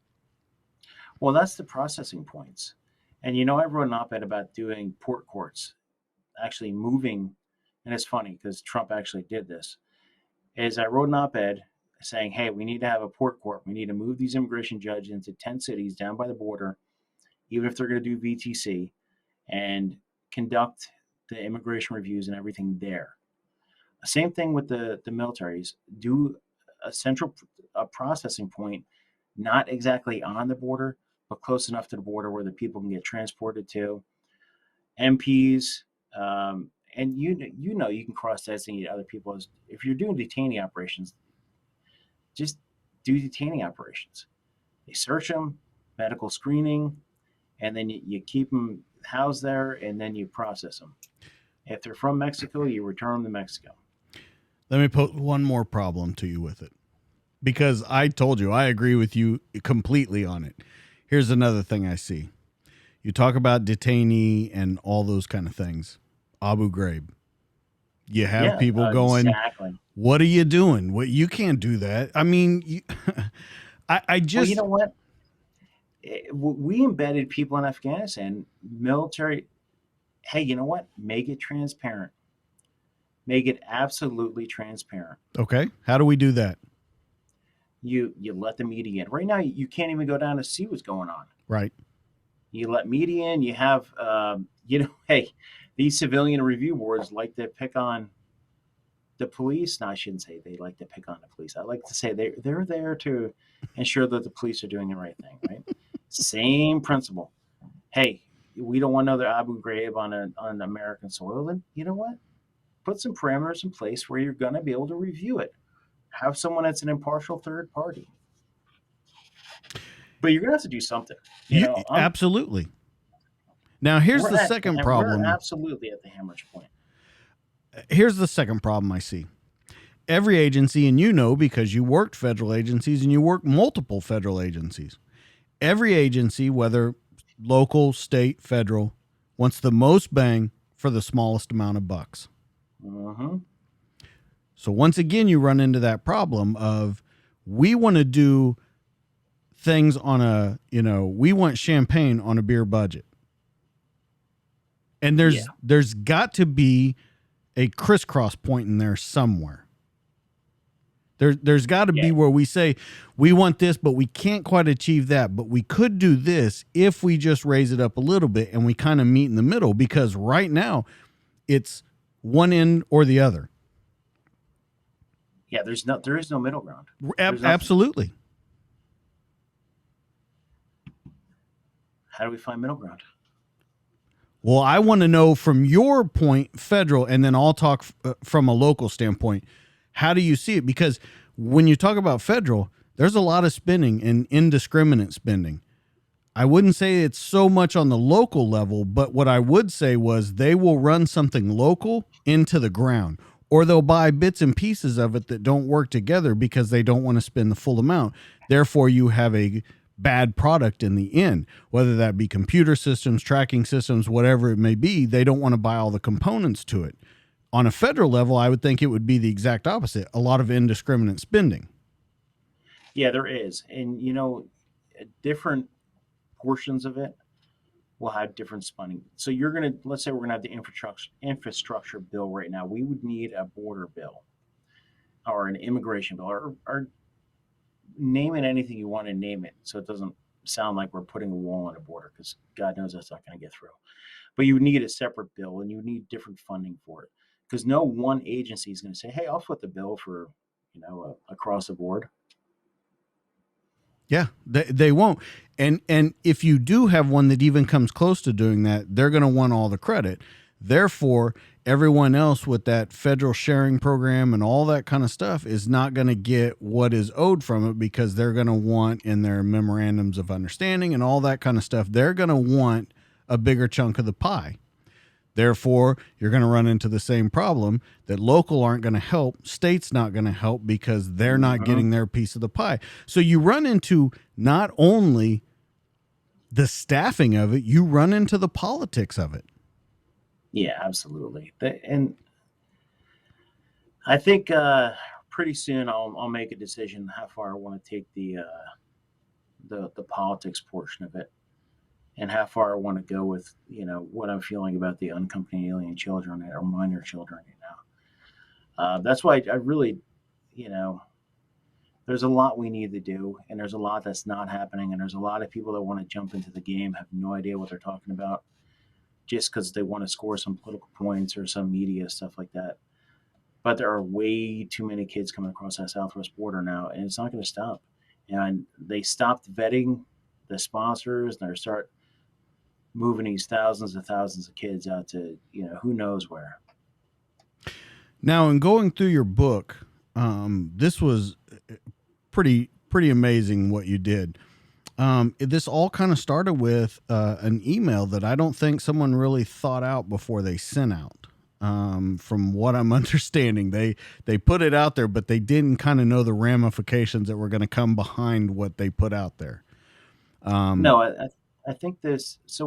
Well, that's the processing points. And I wrote an op-ed about doing port courts, actually moving, and it's funny because Trump actually did this. Is I wrote an op-ed saying, "Hey, we need to have a port court. We need to move these immigration judges into 10 cities down by the border, even if they're going to do VTC, and conduct the immigration reviews and everything there." Same thing with the militaries. Do a central processing point, not exactly on the border, but close enough to the border where the people can get transported to. MPs, and you can cross designate other people as if you're doing detainee operations. Just do detainee operations. They search them, medical screening, and then you keep them housed there, and then you process them. If they're from Mexico, you return them to Mexico. Let me put one more problem to you with it. Because I told you, I agree with you completely on it. Here's another thing I see. You talk about detainee and all those kind of things. Abu Ghraib. You have Yeah, people going, exactly. what are you doing? What, you can't do that. I mean, I Well, you just, know what? We embedded people in Afghanistan, military. Hey, you know what? Make it transparent. Make it absolutely transparent. okay. How do we do that? You let the media in. Right now, you can't even go down to see what's going on. Right. You let media in. You have, hey, these civilian review boards like to pick on the police. No, I shouldn't say they like to pick on the police. I like to say they're there to ensure that the police are doing the right thing. Right. Same principle. Hey, we don't want another Abu Ghraib on American soil. Then you know what? Put some parameters in place where you're going to be able to review it. Have someone that's an impartial third party. But you're going to have to do something. You absolutely. Now, here's the second We're problem. absolutely at the hemorrhage point. Here's the second problem I see. Every agency, and you know because you worked federal agencies and you worked multiple federal agencies, every agency, whether local, state, federal, wants the most bang for the smallest amount of bucks. Mm-hmm. So once again, you run into that problem of we want to do things on a, we want champagne on a beer budget. And Yeah, there's got to be a crisscross point in there somewhere. There's got to yeah, be where we say we want this, but we can't quite achieve that. But we could do this if we just raise it up a little bit and we kind of meet in the middle, because right now it's one end or the other. yeah. There is no middle ground. There's nothing. Absolutely. How do we find middle ground? Well, I want to know from your point, federal, and then I'll talk from a local standpoint. How do you see it? Because when you talk about federal, there's a lot of spending and indiscriminate spending. I wouldn't say it's so much on the local level, but what I would say was they will run something local into the ground, or they'll buy bits and pieces of it that don't work together because they don't want to spend the full amount. Therefore, you have a bad product in the end, whether that be computer systems, tracking systems, whatever it may be. They don't want to buy all the components to it. On a federal level, I would think it would be the exact opposite, a lot of indiscriminate spending. Yeah, there is, and different portions of it will have different spending. So let's say we're gonna have the infrastructure bill right now. We would need a border bill or an immigration bill, or name it anything you want to name it, so it doesn't sound like we're putting a wall on a border, because God knows that's not going to get through. But you need a separate bill, and you need different funding for it, because no one agency is going to say, "Hey, I'll foot the bill for across the board." Yeah, they won't. And if you do have one that even comes close to doing that, they're going to want all the credit. Therefore, everyone else with that federal sharing program and all that kind of stuff is not going to get what is owed from it, because they're going to want, in their memorandums of understanding and all that kind of stuff, they're going to want a bigger chunk of the pie. Therefore, you're going to run into the same problem that local aren't going to help, state's not going to help, because they're not Mm-hmm. getting their piece of the pie. So you run into not only the staffing of it, you run into the politics of it. Yeah, absolutely. And I think pretty soon I'll make a decision how far I want to take the politics portion of it, and how far I want to go with what I'm feeling about the unaccompanied alien children or minor children. That's why I really, you know, there's a lot we need to do, and there's a lot that's not happening, and there's a lot of people that want to jump into the game, have no idea what they're talking about, just because they want to score some political points or some media stuff like that. But there are way too many kids coming across that southwest border now, and it's not going to stop. And they stopped vetting the sponsors, and they start moving these thousands of kids out to who knows where. Now, in going through your book, this was pretty amazing what you did. This all kind of started with an email that I don't think someone really thought out before they sent out. From what I'm understanding, they put it out there, but they didn't kind of know the ramifications that were going to come behind what they put out there. Um, No, I think this. So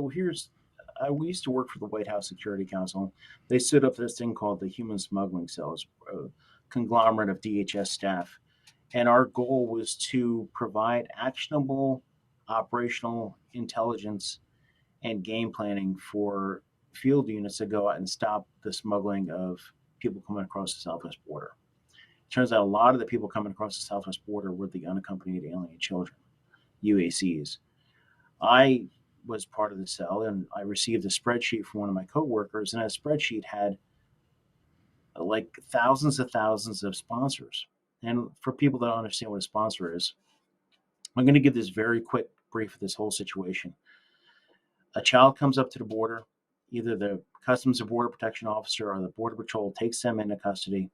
we used to work for the White House Security Council. They stood up this thing called the Human Smuggling Cells, a conglomerate of DHS staff, and our goal was to provide actionable operational intelligence and game planning for field units to go out and stop the smuggling of people coming across the southwest border. Turns out a lot of the people coming across the southwest border were the unaccompanied alien children, UACs. I was part of the cell, and I received a spreadsheet from one of my coworkers, and that spreadsheet had like thousands of sponsors. And for people that don't understand what a sponsor is, I'm going to give this very quick brief of this whole situation. A child comes up to the border, either the Customs and Border Protection Officer or the Border Patrol takes them into custody,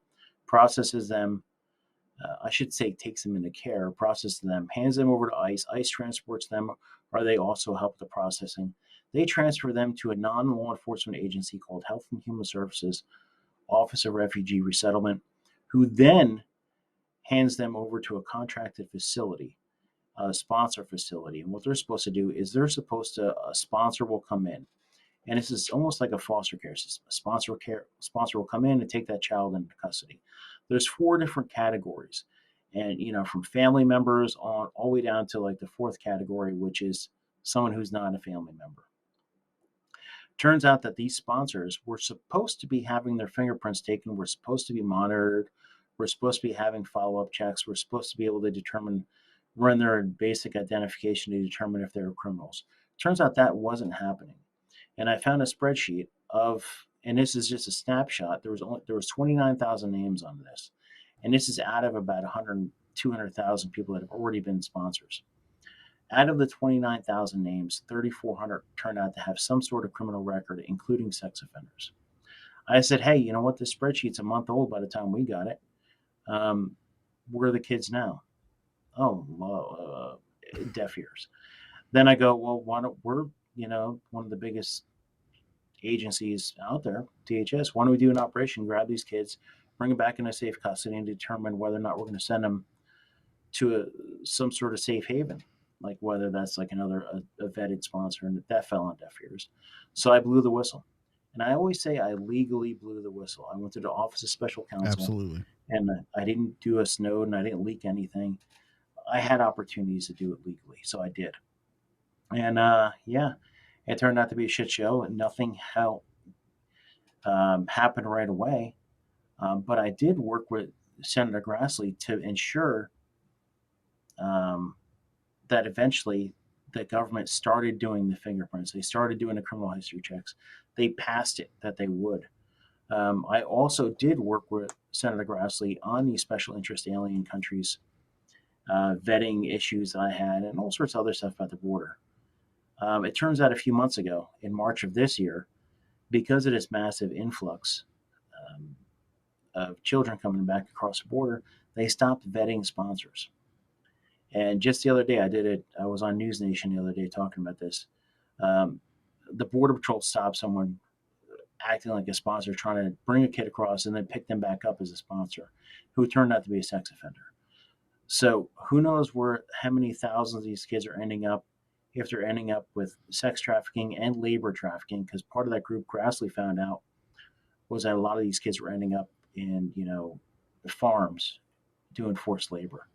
processes them. I should say takes them into care, processes them, hands them over to ICE. ICE transports them, or they also help the processing. They transfer them to a non-law enforcement agency called Health and Human Services Office of Refugee Resettlement, who then hands them over to a contracted facility, a sponsor facility. And what they're supposed to do is a sponsor will come in. And this is almost like a foster care system. A sponsor will come in and take that child into custody. There's four different categories. and from family members on all the way down to like the fourth category, which is someone who's not a family member. Turns out that these sponsors were supposed to be having their fingerprints taken, were supposed to be monitored, we're supposed to be having follow-up checks, we're supposed to be able to run their basic identification to determine if they were criminals. Turns out that wasn't happening. And I found a spreadsheet and this is just a snapshot. There was 29,000 names on this. And this is out of about 200,000 people that have already been sponsors. Out of the 29,000 names, 3,400 turned out to have some sort of criminal record, including sex offenders. I said, hey, you know what? This spreadsheet's a month old by the time we got it. Where are the kids now? Oh, deaf ears. Then I go, well, we're one of the biggest agencies out there, DHS. Why don't we do an operation, grab these kids, bring them back into safe custody, and determine whether or not we're going to send them to some sort of safe haven, like whether that's like a vetted sponsor, and that fell on deaf ears. So I blew the whistle. And I always say I legally blew the whistle. I went to the Office of Special Counsel. Absolutely. And I didn't do a snowed, and I didn't leak anything. I had opportunities to do it legally, so I did. And it turned out to be a shit show, and nothing happened right away. But I did work with Senator Grassley to ensure that eventually the government started doing the fingerprints. They started doing the criminal history checks. They passed it that they would. I also did work with Senator Grassley on these special interest alien countries, vetting issues I had, and all sorts of other stuff about the border. It turns out a few months ago, in March of this year, because of this massive influx of children coming back across the border, they stopped vetting sponsors. And just the other day, I was on News Nation the other day talking about this. The Border Patrol stopped someone acting like a sponsor, trying to bring a kid across and then pick them back up as a sponsor, who turned out to be a sex offender. So who knows how many thousands of these kids are ending up, if they're ending up with sex trafficking and labor trafficking, because part of that group Grassley found out was that a lot of these kids were ending up in, the farms doing forced labor.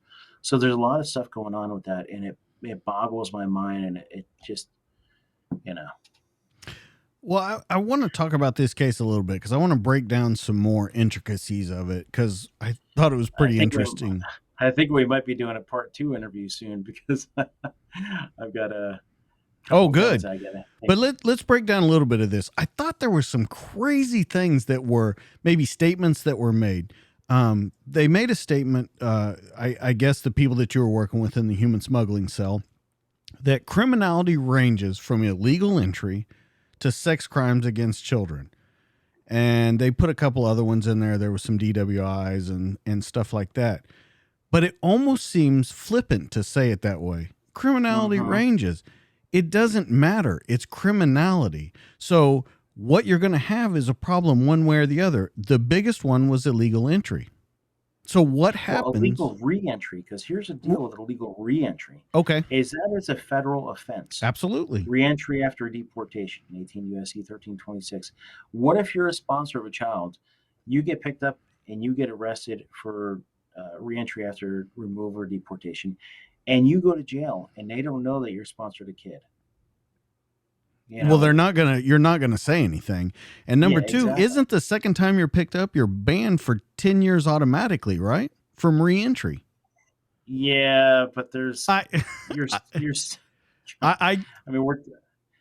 So there's a lot of stuff going on with that, and it boggles my mind, and it just, Well, I want to talk about this case a little bit because I want to break down some more intricacies of it because I thought it was pretty interesting. I think we might be doing a part 2 interview soon because I've got a. Oh, good. But let's break down a little bit of this. I thought there were some crazy things that were maybe statements that were made. They made a statement, I guess the people that you were working with in the human smuggling cell, that criminality ranges from illegal entry to sex crimes against children. And they put a couple other ones in there. There was some DWIs and stuff like that. But it almost seems flippant to say it that way. Criminality ranges. It doesn't matter. It's criminality. So what you're going to have is a problem one way or the other. The biggest one was illegal entry. So what happens? Illegal re-entry, because here's the deal with illegal re-entry. Okay. Is that it's a federal offense. Absolutely. Re-entry after deportation, 18 U.S.C. 1326. What if you're a sponsor of a child, you get picked up and you get arrested for re-entry after removal or deportation, and you go to jail and they don't know that you're sponsored a kid? Well, you're not gonna say anything. And number two, exactly. Isn't the second time you're picked up, you're banned for 10 years automatically, right? From re-entry. Yeah, but there's I mean, we're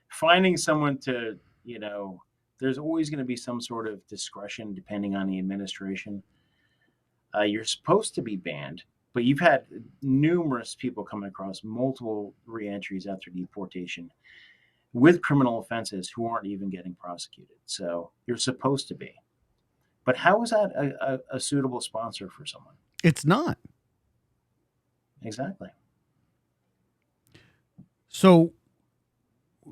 finding someone to, there's always going to be some sort of discretion depending on the administration. You're supposed to be banned, but you've had numerous people coming across multiple re-entries after deportation with criminal offenses who aren't even getting prosecuted. So you're supposed to be. But how is that a suitable sponsor for someone? It's not. Exactly. So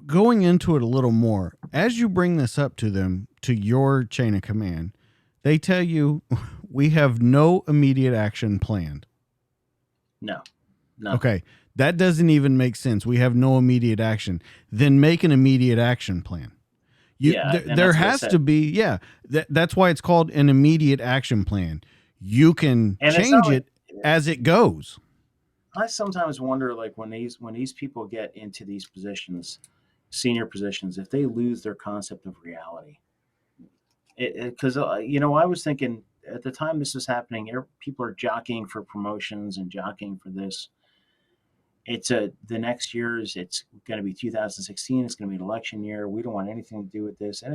going into it a little more, as you bring this up to them, to your chain of command, they tell you, we have no immediate action planned. No. Okay. That doesn't even make sense. We have no immediate action. Then make an immediate action plan. There has to be. Yeah. That's why it's called an immediate action plan. You can change it. as it goes. I sometimes wonder, like when these people get into these positions, senior positions, if they lose their concept of reality. Because I was thinking at the time this was happening, people are jockeying for promotions and jockeying for this. The next year's it's going to be 2016. It's going to be an election year. We don't want anything to do with this, and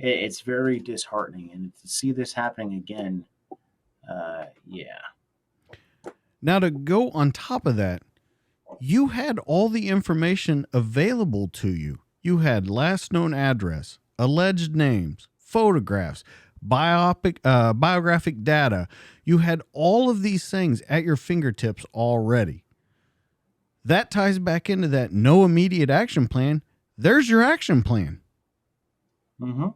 it's very disheartening. And to see this happening again, yeah. Now, to go on top of that, you had all the information available to you. You had last known address, alleged names, photographs, biographic data. You had all of these things at your fingertips already. That ties back into that no immediate action plan. There's your action plan. Mm-hmm.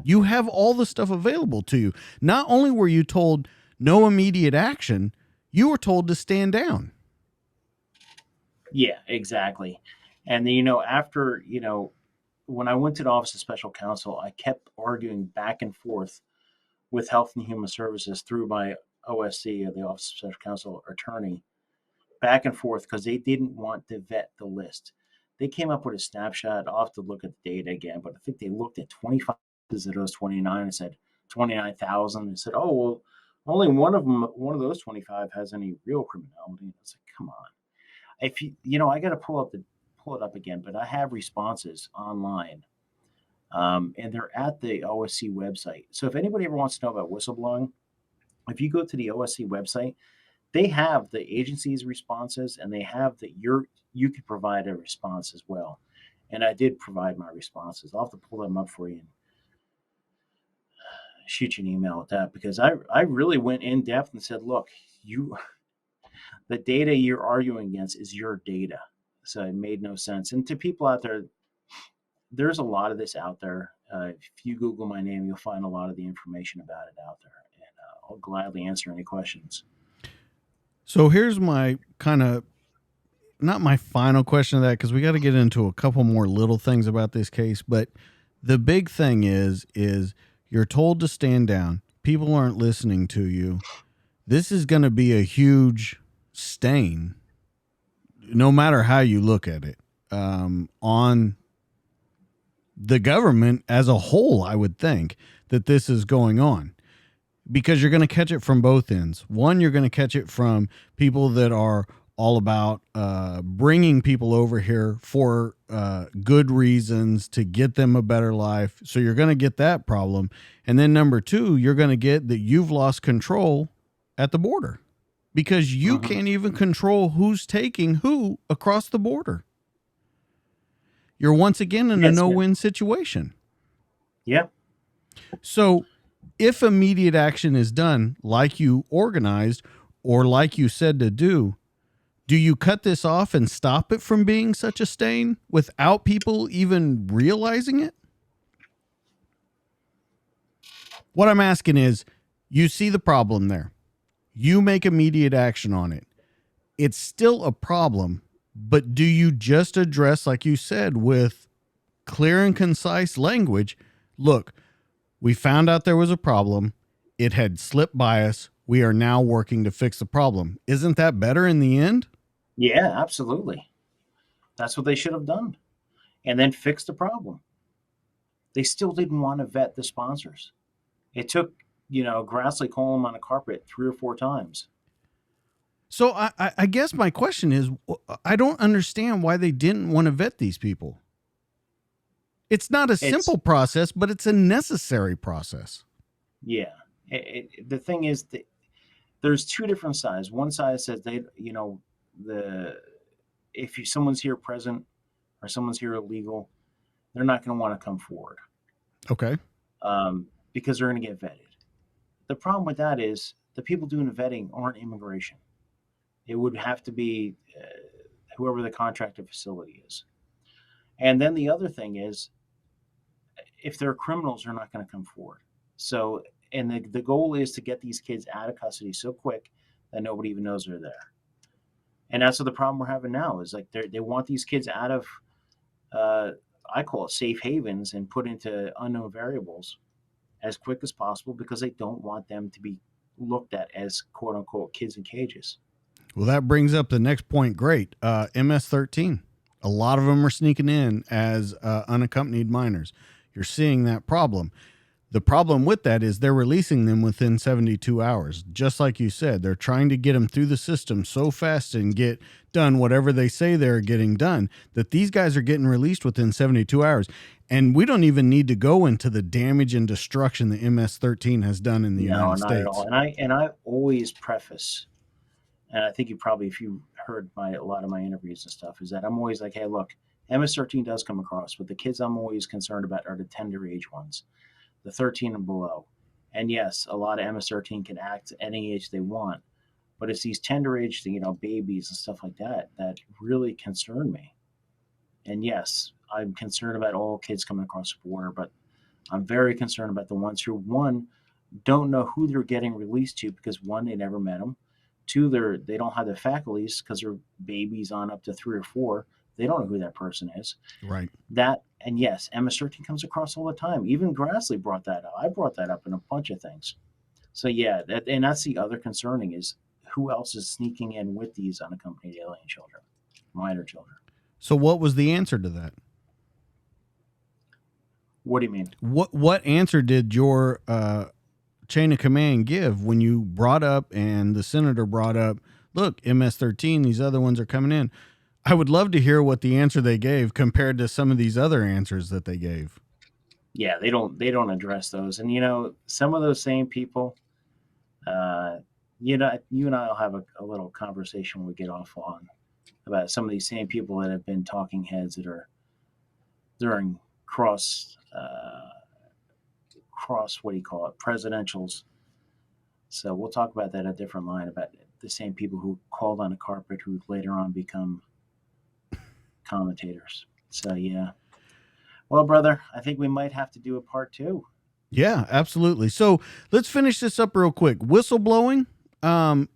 You have all the stuff available to you. Not only were you told no immediate action, you were told to stand down. Yeah, exactly. And then, after, when I went to the Office of Special Counsel, I kept arguing back and forth with Health and Human Services through my OSC, or the Office of Special Counsel attorney, back and forth because they didn't want to vet the list. They came up with a snapshot. I'll have to look at the data again, but I think they looked at 25 of those 29 and said 29,000. They said, oh, well, only one of those 25 has any real criminality. And I was like, come on. If I got to pull it up again, but I have responses online, and they're at the OSC website. So if anybody ever wants to know about whistleblowing, if you go to the OSC website, they have the agency's responses, and they have that you could provide a response as well. And I did provide my responses. I'll have to pull them up for you and shoot you an email with that, because I really went in depth and said, look, the data you're arguing against is your data. So it made no sense. And to people out there, there's a lot of this out there. If you Google my name, you'll find a lot of the information about it out there. And I'll gladly answer any questions. So here's my kind of, not my final question of that, because we got to get into a couple more little things about this case. But the big thing is you're told to stand down. People aren't listening to you. This is going to be a huge stain, no matter how you look at it, on the government as a whole. I would think that this is going on, because you're going to catch it from both ends. One, you're going to catch it from people that are all about bringing people over here for good reasons to get them a better life. So you're going to get that problem. And then number two, you're going to get that you've lost control at the border, because you can't even control who's taking who across the border. You're once again in a no-win situation. Yeah. So if immediate action is done like you organized or like you said to do you cut this off and stop it from being such a stain without people even realizing it? What I'm asking is, you see the problem there. You make immediate action on it. It's still a problem, but do you just address, like you said, with clear and concise language, look, we found out there was a problem. It had slipped by us. We are now working to fix the problem. Isn't that better in the end? Yeah, absolutely. That's what they should have done. And then fix the problem. They still didn't want to vet the sponsors. It took, Grassley calling them on a carpet 3 or 4 times. So I guess my question is, I don't understand why they didn't want to vet these people. It's not a simple process, but it's a necessary process. Yeah. The thing is that there's 2 different sides. One side says if someone's here present or someone's here illegal, they're not going to want to come forward. Okay. Because they're going to get vetted. The problem with that is the people doing the vetting aren't immigration. It would have to be whoever the contracted facility is. And then the other thing is, if they're criminals, they're not going to come forward. So, and the goal is to get these kids out of custody so quick that nobody even knows they're there. And that's what the problem we're having now is, like, they want these kids out of, I call it safe havens, and put into unknown variables as quick as possible, because they don't want them to be looked at as quote unquote kids in cages. Well, that brings up the next point. Great. MS-13. A lot of them are sneaking in as unaccompanied minors. You're seeing that problem. The problem with that is they're releasing them within 72 hours. Just like you said, they're trying to get them through the system so fast and get done whatever they say they're getting done that these guys are getting released within 72 hours. And we don't even need to go into the damage and destruction the MS-13 has done in the No, United not at all. States. And I always preface, and I think you probably, if you heard a lot of my interviews and stuff, is that I'm always like, hey, look, MS-13 does come across, but the kids I'm always concerned about are the tender age ones, the 13 and below. And yes, a lot of MS-13 can act at any age they want, but it's these tender age, babies and stuff like that that really concern me. And yes, I'm concerned about all kids coming across the border, but I'm very concerned about the ones who, one, don't know who they're getting released to because, one, they never met them. Two, they don't have the faculties because they're babies on up to 3 or 4. They don't know who that person is. Right. That, and yes, MS-13 comes across all the time. Even Grassley brought that up. I brought that up in a bunch of things. So yeah, and that's the other concerning is who else is sneaking in with these unaccompanied alien children, minor children. So what was the answer to that? What do you mean? What answer did your chain of command give when you brought up and the senator brought up, look, MS-13, these other ones are coming in? I would love to hear what the answer they gave compared to some of these other answers that they gave. Yeah, they don't address those. And some of those same people, you and I will have a little conversation when we get off on about some of these same people that have been talking heads that are during cross what do you call it, presidentials. So we'll talk about that at a different line about the same people who called on a carpet who later on become commentators. So yeah. Well, brother, I think we might have to do a part 2. Yeah, absolutely. So let's finish this up real quick. Whistleblowing.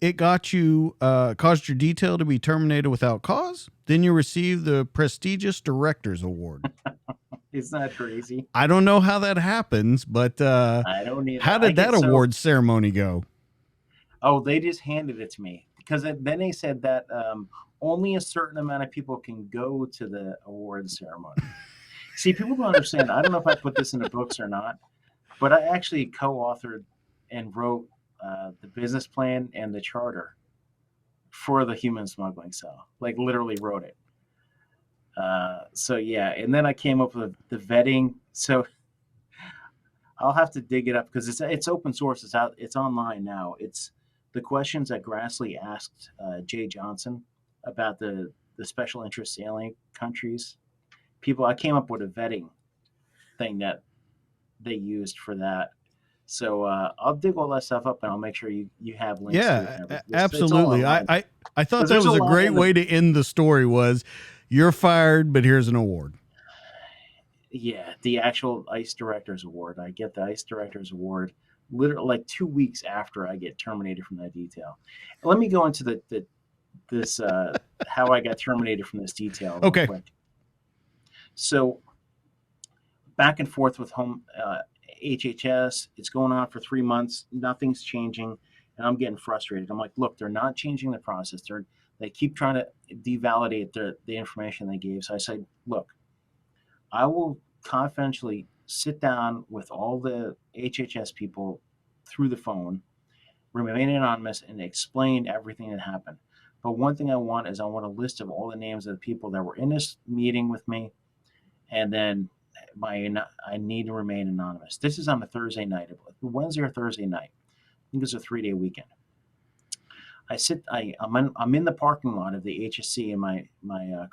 It got you caused your detail to be terminated without cause. Then you received the prestigious Director's Award. Isn't that crazy? I don't know how that happens, but I don't either. how did that award ceremony go? Oh, they just handed it to me because then they said that only a certain amount of people can go to the award ceremony. See, people don't understand. I don't know if I put this in the books or not, but I actually co-authored and wrote the business plan and the charter for the human smuggling cell. Like literally wrote it. So yeah, and then I came up with the vetting. So I'll have to dig it up because it's open source. It's out. It's online now. It's the questions that Grassley asked Jay Johnson about the special interest alien countries. People, I came up with a vetting thing that they used for that. So I'll dig all that stuff up and I'll make sure you have links to it. Absolutely. I thought that was a great way to end the story was you're fired, but here's an award. Yeah, the actual ICE Director's Award. I get the ICE Director's Award literally like 2 weeks after I get terminated from that detail. Let me go into this how I got terminated from this detail real quick. So back and forth with home HHS. It's going on for 3 months. Nothing's changing, and I'm getting frustrated. I'm like, look, they're not changing the process. They keep trying to devalidate the information they gave. So I said, look, I will confidentially sit down with all the HHS people through the phone, remain anonymous, and explain everything that happened. But one thing I want is I want a list of all the names of the people that were in this meeting with me, and then I need to remain anonymous. This is on a Thursday night, Wednesday or Thursday night. I think it's a 3-day weekend. I'm in the parking lot of the HSC in my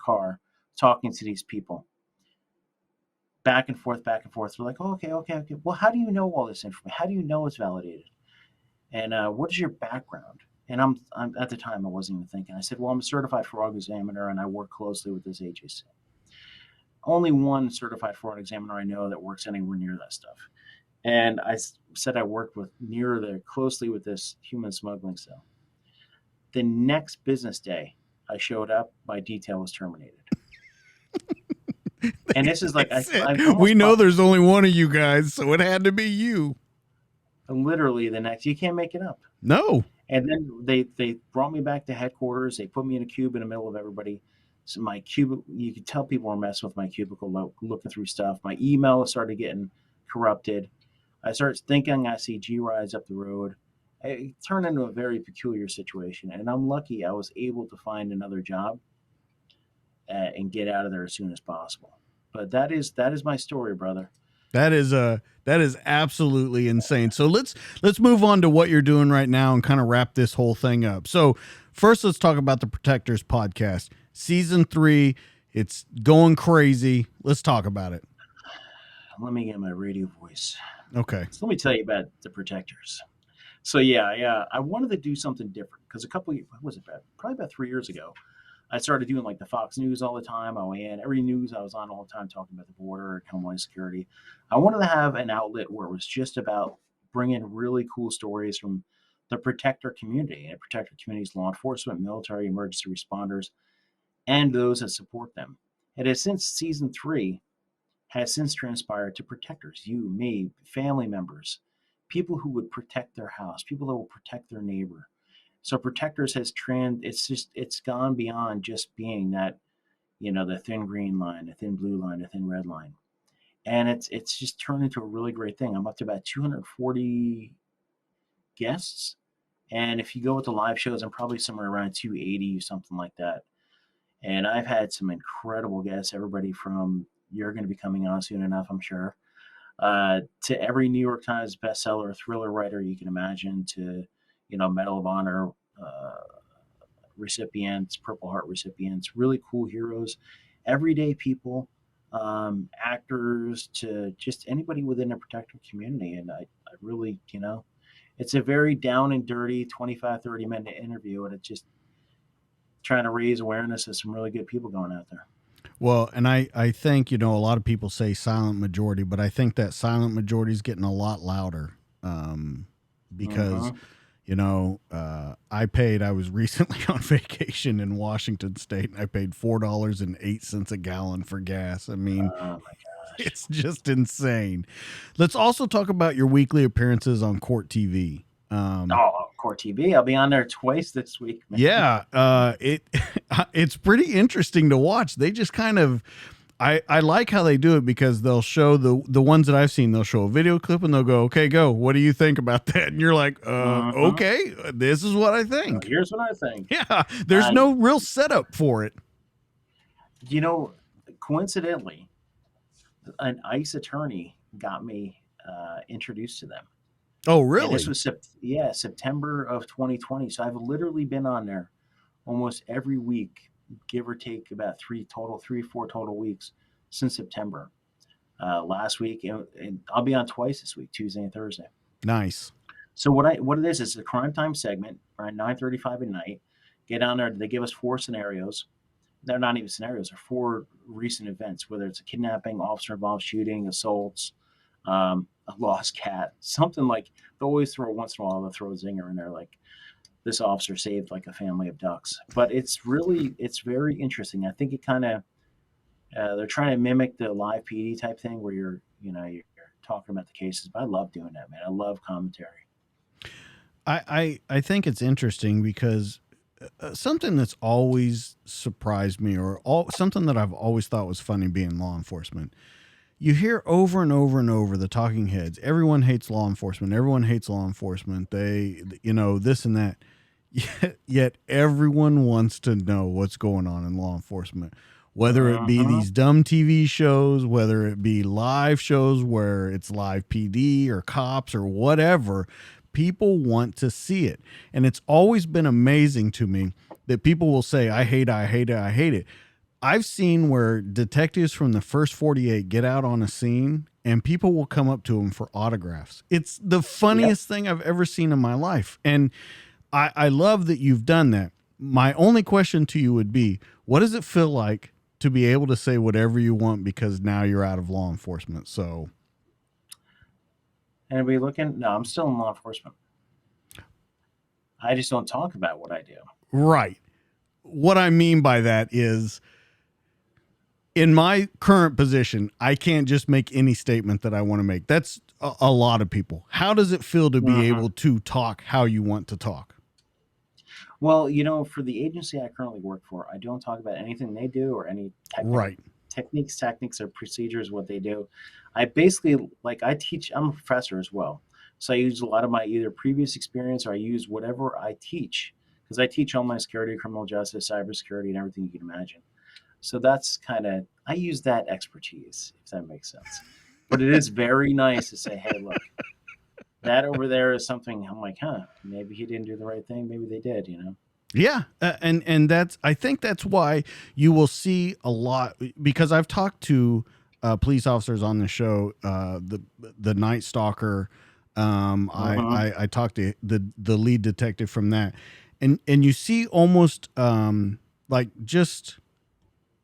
car, talking to these people. Back and forth. We're like, oh, okay. Well, how do you know all this information? How do you know it's validated? And what is your background? And I'm at the time I wasn't even thinking. I said, well, I'm a certified fraud examiner, and I work closely with this HSC. Only one certified fraud examiner I know that works anywhere near that stuff. And I said I worked closely with this human smuggling cell. The next business day I showed up, my detail was terminated. And this is like, we know there's only one of you guys, so it had to be you. Literally the next, you can't make it up. No. And then they brought me back to headquarters. They put me in a cube in the middle of everybody. So my cube, you could tell people were messing with my cubicle, looking through stuff. My email started getting corrupted. I started thinking I see G rides up the road. It turned into a very peculiar situation, and I'm lucky I was able to find another job and get out of there as soon as possible. But that is my story, brother. That is absolutely insane. So let's move on to what you're doing right now and kind of wrap this whole thing up. So first, let's talk about the Protectors podcast, season 3. It's going crazy. Let's talk about it. Let me get my radio voice. Okay. So let me tell you about the Protectors. So yeah, I wanted to do something different because what was it, probably about 3 years ago, I started doing like the Fox News all the time. I went in every news I was on all the time talking about the border and Homeland Security. I wanted to have an outlet where it was just about bringing really cool stories from the protector community and protector communities, law enforcement, military, emergency responders, and those that support them. It has since season 3 has since transpired to protectors, you, me, family members, people who would protect their house, people that will protect their neighbor. So protectors has it's gone beyond just being that, the thin green line, the thin blue line, the thin red line. And it's just turned into a really great thing. I'm up to about 240 guests. And if you go with the live shows, I'm probably somewhere around 280, something like that. And I've had some incredible guests, everybody from you're going to be coming on soon enough, I'm sure, to every New York Times bestseller, thriller writer you can imagine, to Medal of Honor recipients, Purple Heart recipients, really cool heroes, everyday people, actors, to just anybody within a protective community. And I really, it's a very down and dirty 25-30 minute interview, and it's just trying to raise awareness of some really good people going out there. Well, and I think, a lot of people say silent majority, but I think that silent majority is getting a lot louder because, I was recently on vacation in Washington State, and I paid $4.08 a gallon for gas. I mean, Oh my gosh. it's just insane. Let's also talk about your weekly appearances on Court TV. Court TV. I'll be on there twice this week, man. Yeah, it's pretty interesting to watch. They just kind of, I like how they do it because they'll show the ones that I've seen. They'll show a video clip and they'll go, "Okay, go. What do you think about that?" And you're like, "Okay, this is what I think." Here's what I think. Yeah, there's no real setup for it. Coincidentally, an ICE attorney got me introduced to them. Oh, And really? this was September of 2020. So I've literally been on there almost every week, give or take about 4 total weeks since September. Last week, and I'll be on twice this week, Tuesday and Thursday. Nice. So what it is a crime time segment around 9:35 at night. Get on there. They give us 4 scenarios. They're not even scenarios. They're 4 recent events, whether it's a kidnapping, officer-involved shooting, assaults, a lost cat, something like. They always throw once in a while. They'll throw a zinger in there, like this officer saved like a family of ducks. But it's very interesting. I think it kind of they're trying to mimic the live PD type thing where you're talking about the cases. But I love doing that, man. I love commentary. I think it's interesting because something that's always surprised me, or something that I've always thought was funny being law enforcement. You hear over and over and over the talking heads. Everyone hates law enforcement. Everyone hates law enforcement. They, this and that. Yet everyone wants to know what's going on in law enforcement. Whether it be these dumb TV shows, whether it be live shows where it's live PD or cops or whatever, people want to see it. And it's always been amazing to me that people will say, "I hate it, I hate it, I hate it." I've seen where detectives from the first 48 get out on a scene and people will come up to them for autographs. It's the funniest thing I've ever seen in my life. And I love that you've done that. My only question to you would be, what does it feel like to be able to say whatever you want because now you're out of law enforcement? So. And we looking? No, I'm still in law enforcement. I just don't talk about what I do. Right. What I mean by that is, in my current position, I can't just make any statement that I want to make. That's a lot of people. How does it feel to be Mhm. able to talk how you want to talk? Well, for the agency I currently work for, I don't talk about anything they do or any technical Right. techniques or procedures, what they do. I basically like I teach. I'm a professor as well, so I use a lot of my either previous experience or I use whatever I teach because I teach homeland security, criminal justice, cybersecurity, and everything you can imagine. So that's kind of I use that expertise, if that makes sense. But it is very nice to say, "Hey, look, that over there is something." I'm like, "Huh? Maybe he didn't do the right thing. Maybe they did." Yeah, and that's I think that's why you will see a lot because I've talked to police officers on the show. The Night Stalker. Hmm. I talked to the lead detective from that, and you see almost like just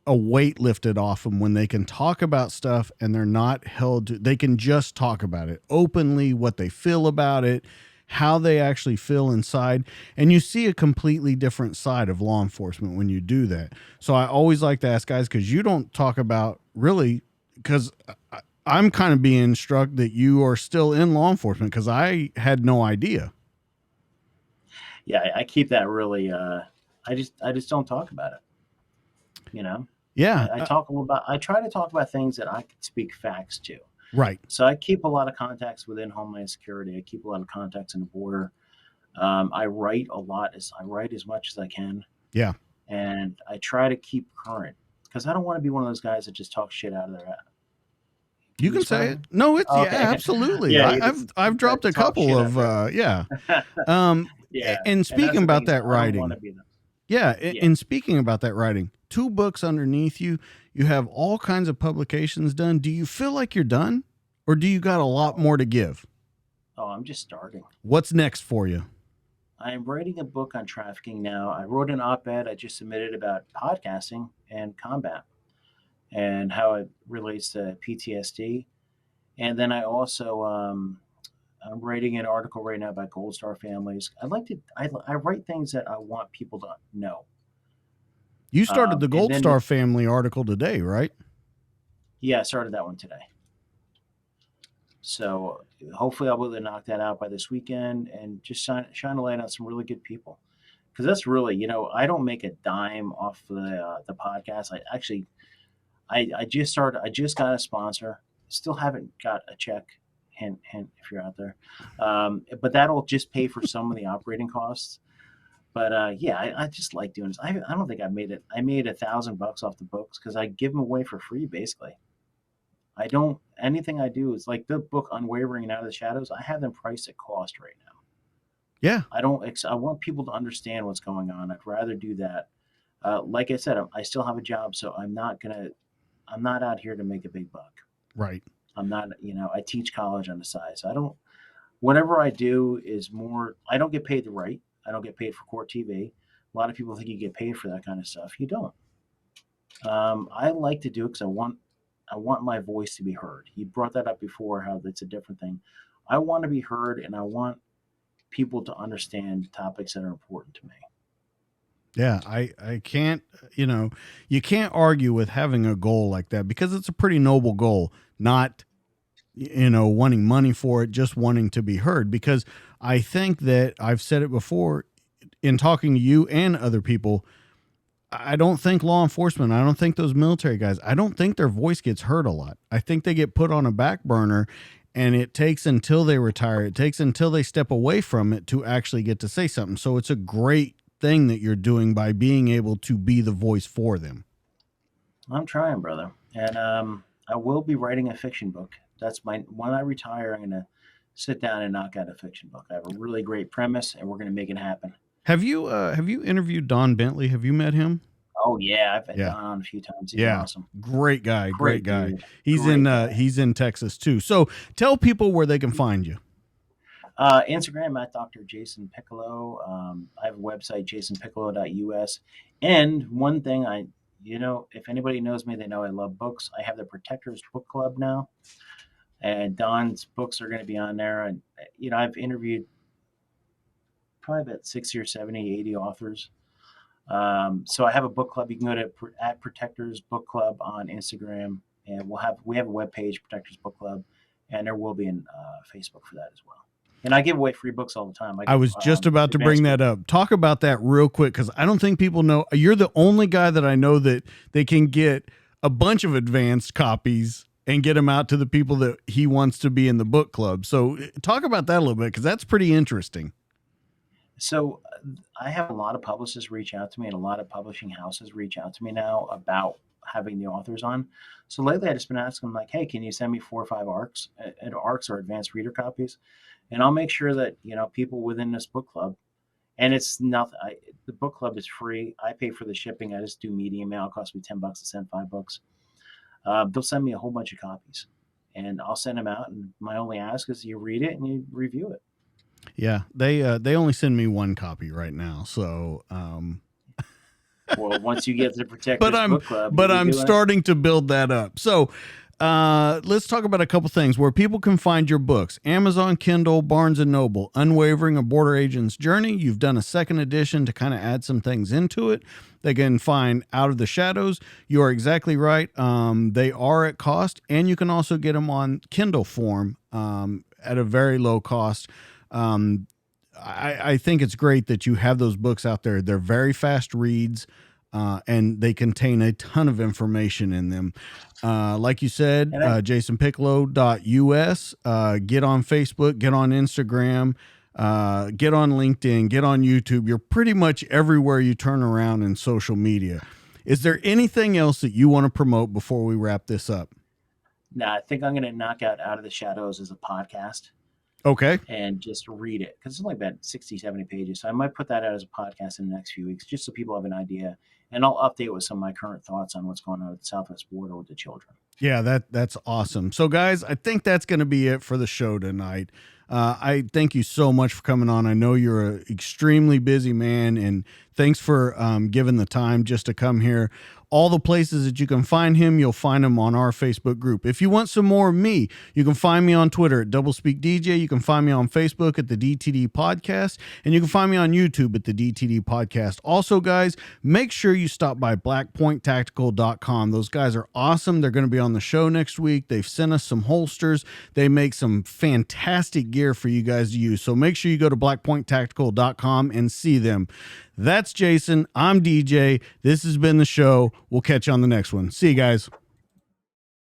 a weight lifted off them when they can talk about stuff and they're not held to, they can just talk about it openly, what they feel about it, how they actually feel inside. And you see a completely different side of law enforcement when you do that. So I always like to ask guys, because you don't talk about really, because I'm kind of being struck that you are still in law enforcement because I had no idea. Yeah, I keep that really. I just don't talk about it. You know, Yeah. I talk about. I try to talk about things that I can speak facts to. Right. So I keep a lot of contacts within Homeland Security. I keep a lot of contacts in the border. I write a lot. As I write as much as I can, Yeah. and I try to keep current because I don't want to be one of those guys that just talks shit out of their ass. You Can you can swear say it. here? No, it's yeah, Okay. absolutely. Yeah, you just I've dropped a talk couple shit out of there. yeah. Um, Yeah, and and that's speaking the thing about is that I don't want to writing, be them. yeah, Yeah. and speaking about that writing, two books underneath you, you have all kinds of publications done. Do you feel like you're done, or do you got a lot Oh, more to give? oh, I'm just starting. What's next for you? I'm writing a book on trafficking now. I wrote an op-ed I just submitted about podcasting and combat and how it relates to PTSD. And then I'm writing an article right now about Gold Star families. I write things that I want people to know. You started the And Gold then Star family article today, right? yeah, I started that one today. So hopefully I'll be able to knock that out by this weekend and just shine a light on some really good people. Because that's really, I don't make a dime off the podcast. I just started. I just got a sponsor. Still haven't got a check. Hint, hint. If you're out there, but that'll just pay for some of the operating costs. But yeah, I just like doing this. I don't think I made it. I made $1,000 off the books because I give them away for free, basically. I don't anything I do is like the book Unwavering and Out of the Shadows. I have them priced at cost right now. Yeah. I want people to understand what's going on. I'd rather do that. Like I said, I still have a job, so I'm not out here to make a big buck. Right. I'm not, I teach college on the side. So I don't, whatever I do is more, I don't get paid to write. I don't get paid for court TV. A lot of people think you get paid for that kind of stuff. You don't. I like to do it because I want my voice to be heard. You brought that up before, how that's a different thing. I want to be heard and I want people to understand topics that are important to me. Yeah, I can't, you can't argue with having a goal like that because it's a pretty noble goal, not wanting money for it, just wanting to be heard. Because I think that I've said it before in talking to you and other people. I don't think law enforcement, I don't think those military guys, I don't think their voice gets heard a lot. I think they get put on a back burner and it takes until they retire, it takes until they step away from it to actually get to say something. So it's a great thing that you're doing by being able to be the voice for them. I'm trying, brother. And I will be writing a fiction book. When I retire, I'm going to sit down and knock out a fiction book. I have a really great premise and we're going to make it happen. Have you interviewed Don Bentley? Have you met him? Oh yeah, I've had Yeah. Don on a few times. He's Yeah. awesome. Great guy, great Great guy. dude. He's in Great guy. he's in Texas too. So tell people where they can find you. Instagram at Dr. Jason Piccolo. I have a website, jasonpiccolo.us. And one thing if anybody knows me, they know I love books. I have the Protectors Book Club now, and Don's books are going to be on there. And I've interviewed probably about 60 or 70, 80 authors. So I have a book club. You can go to at Protectors Book Club on Instagram, and we have a webpage, Protectors Book Club. and there will be a Facebook for that as well. And I give away free books all the time. I was just about to bring that up. Talk about that real quick, because I don't think people know. You're the only guy that I know that they can get a bunch of advanced copies and get them out to the people that he wants to be in the book club. So talk about that a little bit, because that's pretty interesting. So I have a lot of publicists reach out to me, and a lot of publishing houses reach out to me now about having the authors on. So lately I just been asking them, like, hey, can you send me 4 or 5 ARCs? And ARCs are advanced reader copies. And I'll make sure that, people within this book club, and it's nothing. The book club is free. I pay for the shipping. I just do media mail. It costs me $10 to send 5 books. They'll send me a whole bunch of copies, and I'll send them out. And my only ask is you read it and you review it. Yeah, they only send me 1 copy right now. So, well, once you get to protect book club, I'm starting to build that up. So, let's talk about a couple things where people can find your books: Amazon, Kindle, Barnes and Noble, Unwavering: A Border Agent's Journey. You've done a second edition to kind of add some things into it. They can find Out of the Shadows. You are exactly right. They are at cost, and you can also get them on Kindle form at a very low cost. I think it's great that you have those books out there. They're very fast reads. And they contain a ton of information in them. Like you said, jasonpiccolo.us. Get on Facebook, get on Instagram, get on LinkedIn, get on YouTube. You're pretty much everywhere you turn around in social media. Is there anything else that you want to promote before we wrap this up? No, I think I'm going to knock out of the Shadows as a podcast. Okay. And just read it, because it's only about 60, 70 pages. So I might put that out as a podcast in the next few weeks, just so people have an idea. And I'll update with some of my current thoughts on what's going on at the Southwest border with the children. Yeah, that's awesome. So, guys, I think that's going to be it for the show tonight. I thank you so much for coming on. I know you're an extremely busy man, and thanks for giving the time just to come here. All the places that you can find him, you'll find him on our Facebook group. If you want some more of me, you can find me on Twitter at DoublespeakDJ. You can find me on Facebook at the DTD Podcast, and you can find me on YouTube at the DTD Podcast. Also, guys, make sure you stop by blackpointtactical.com. Those guys are awesome. They're going to be on the show next week. They've sent us some holsters. They make some fantastic gear for you guys to use. So make sure you go to blackpointtactical.com and see them. That's Jason. I'm DJ. This has been the show. We'll catch you on the next one. See you guys.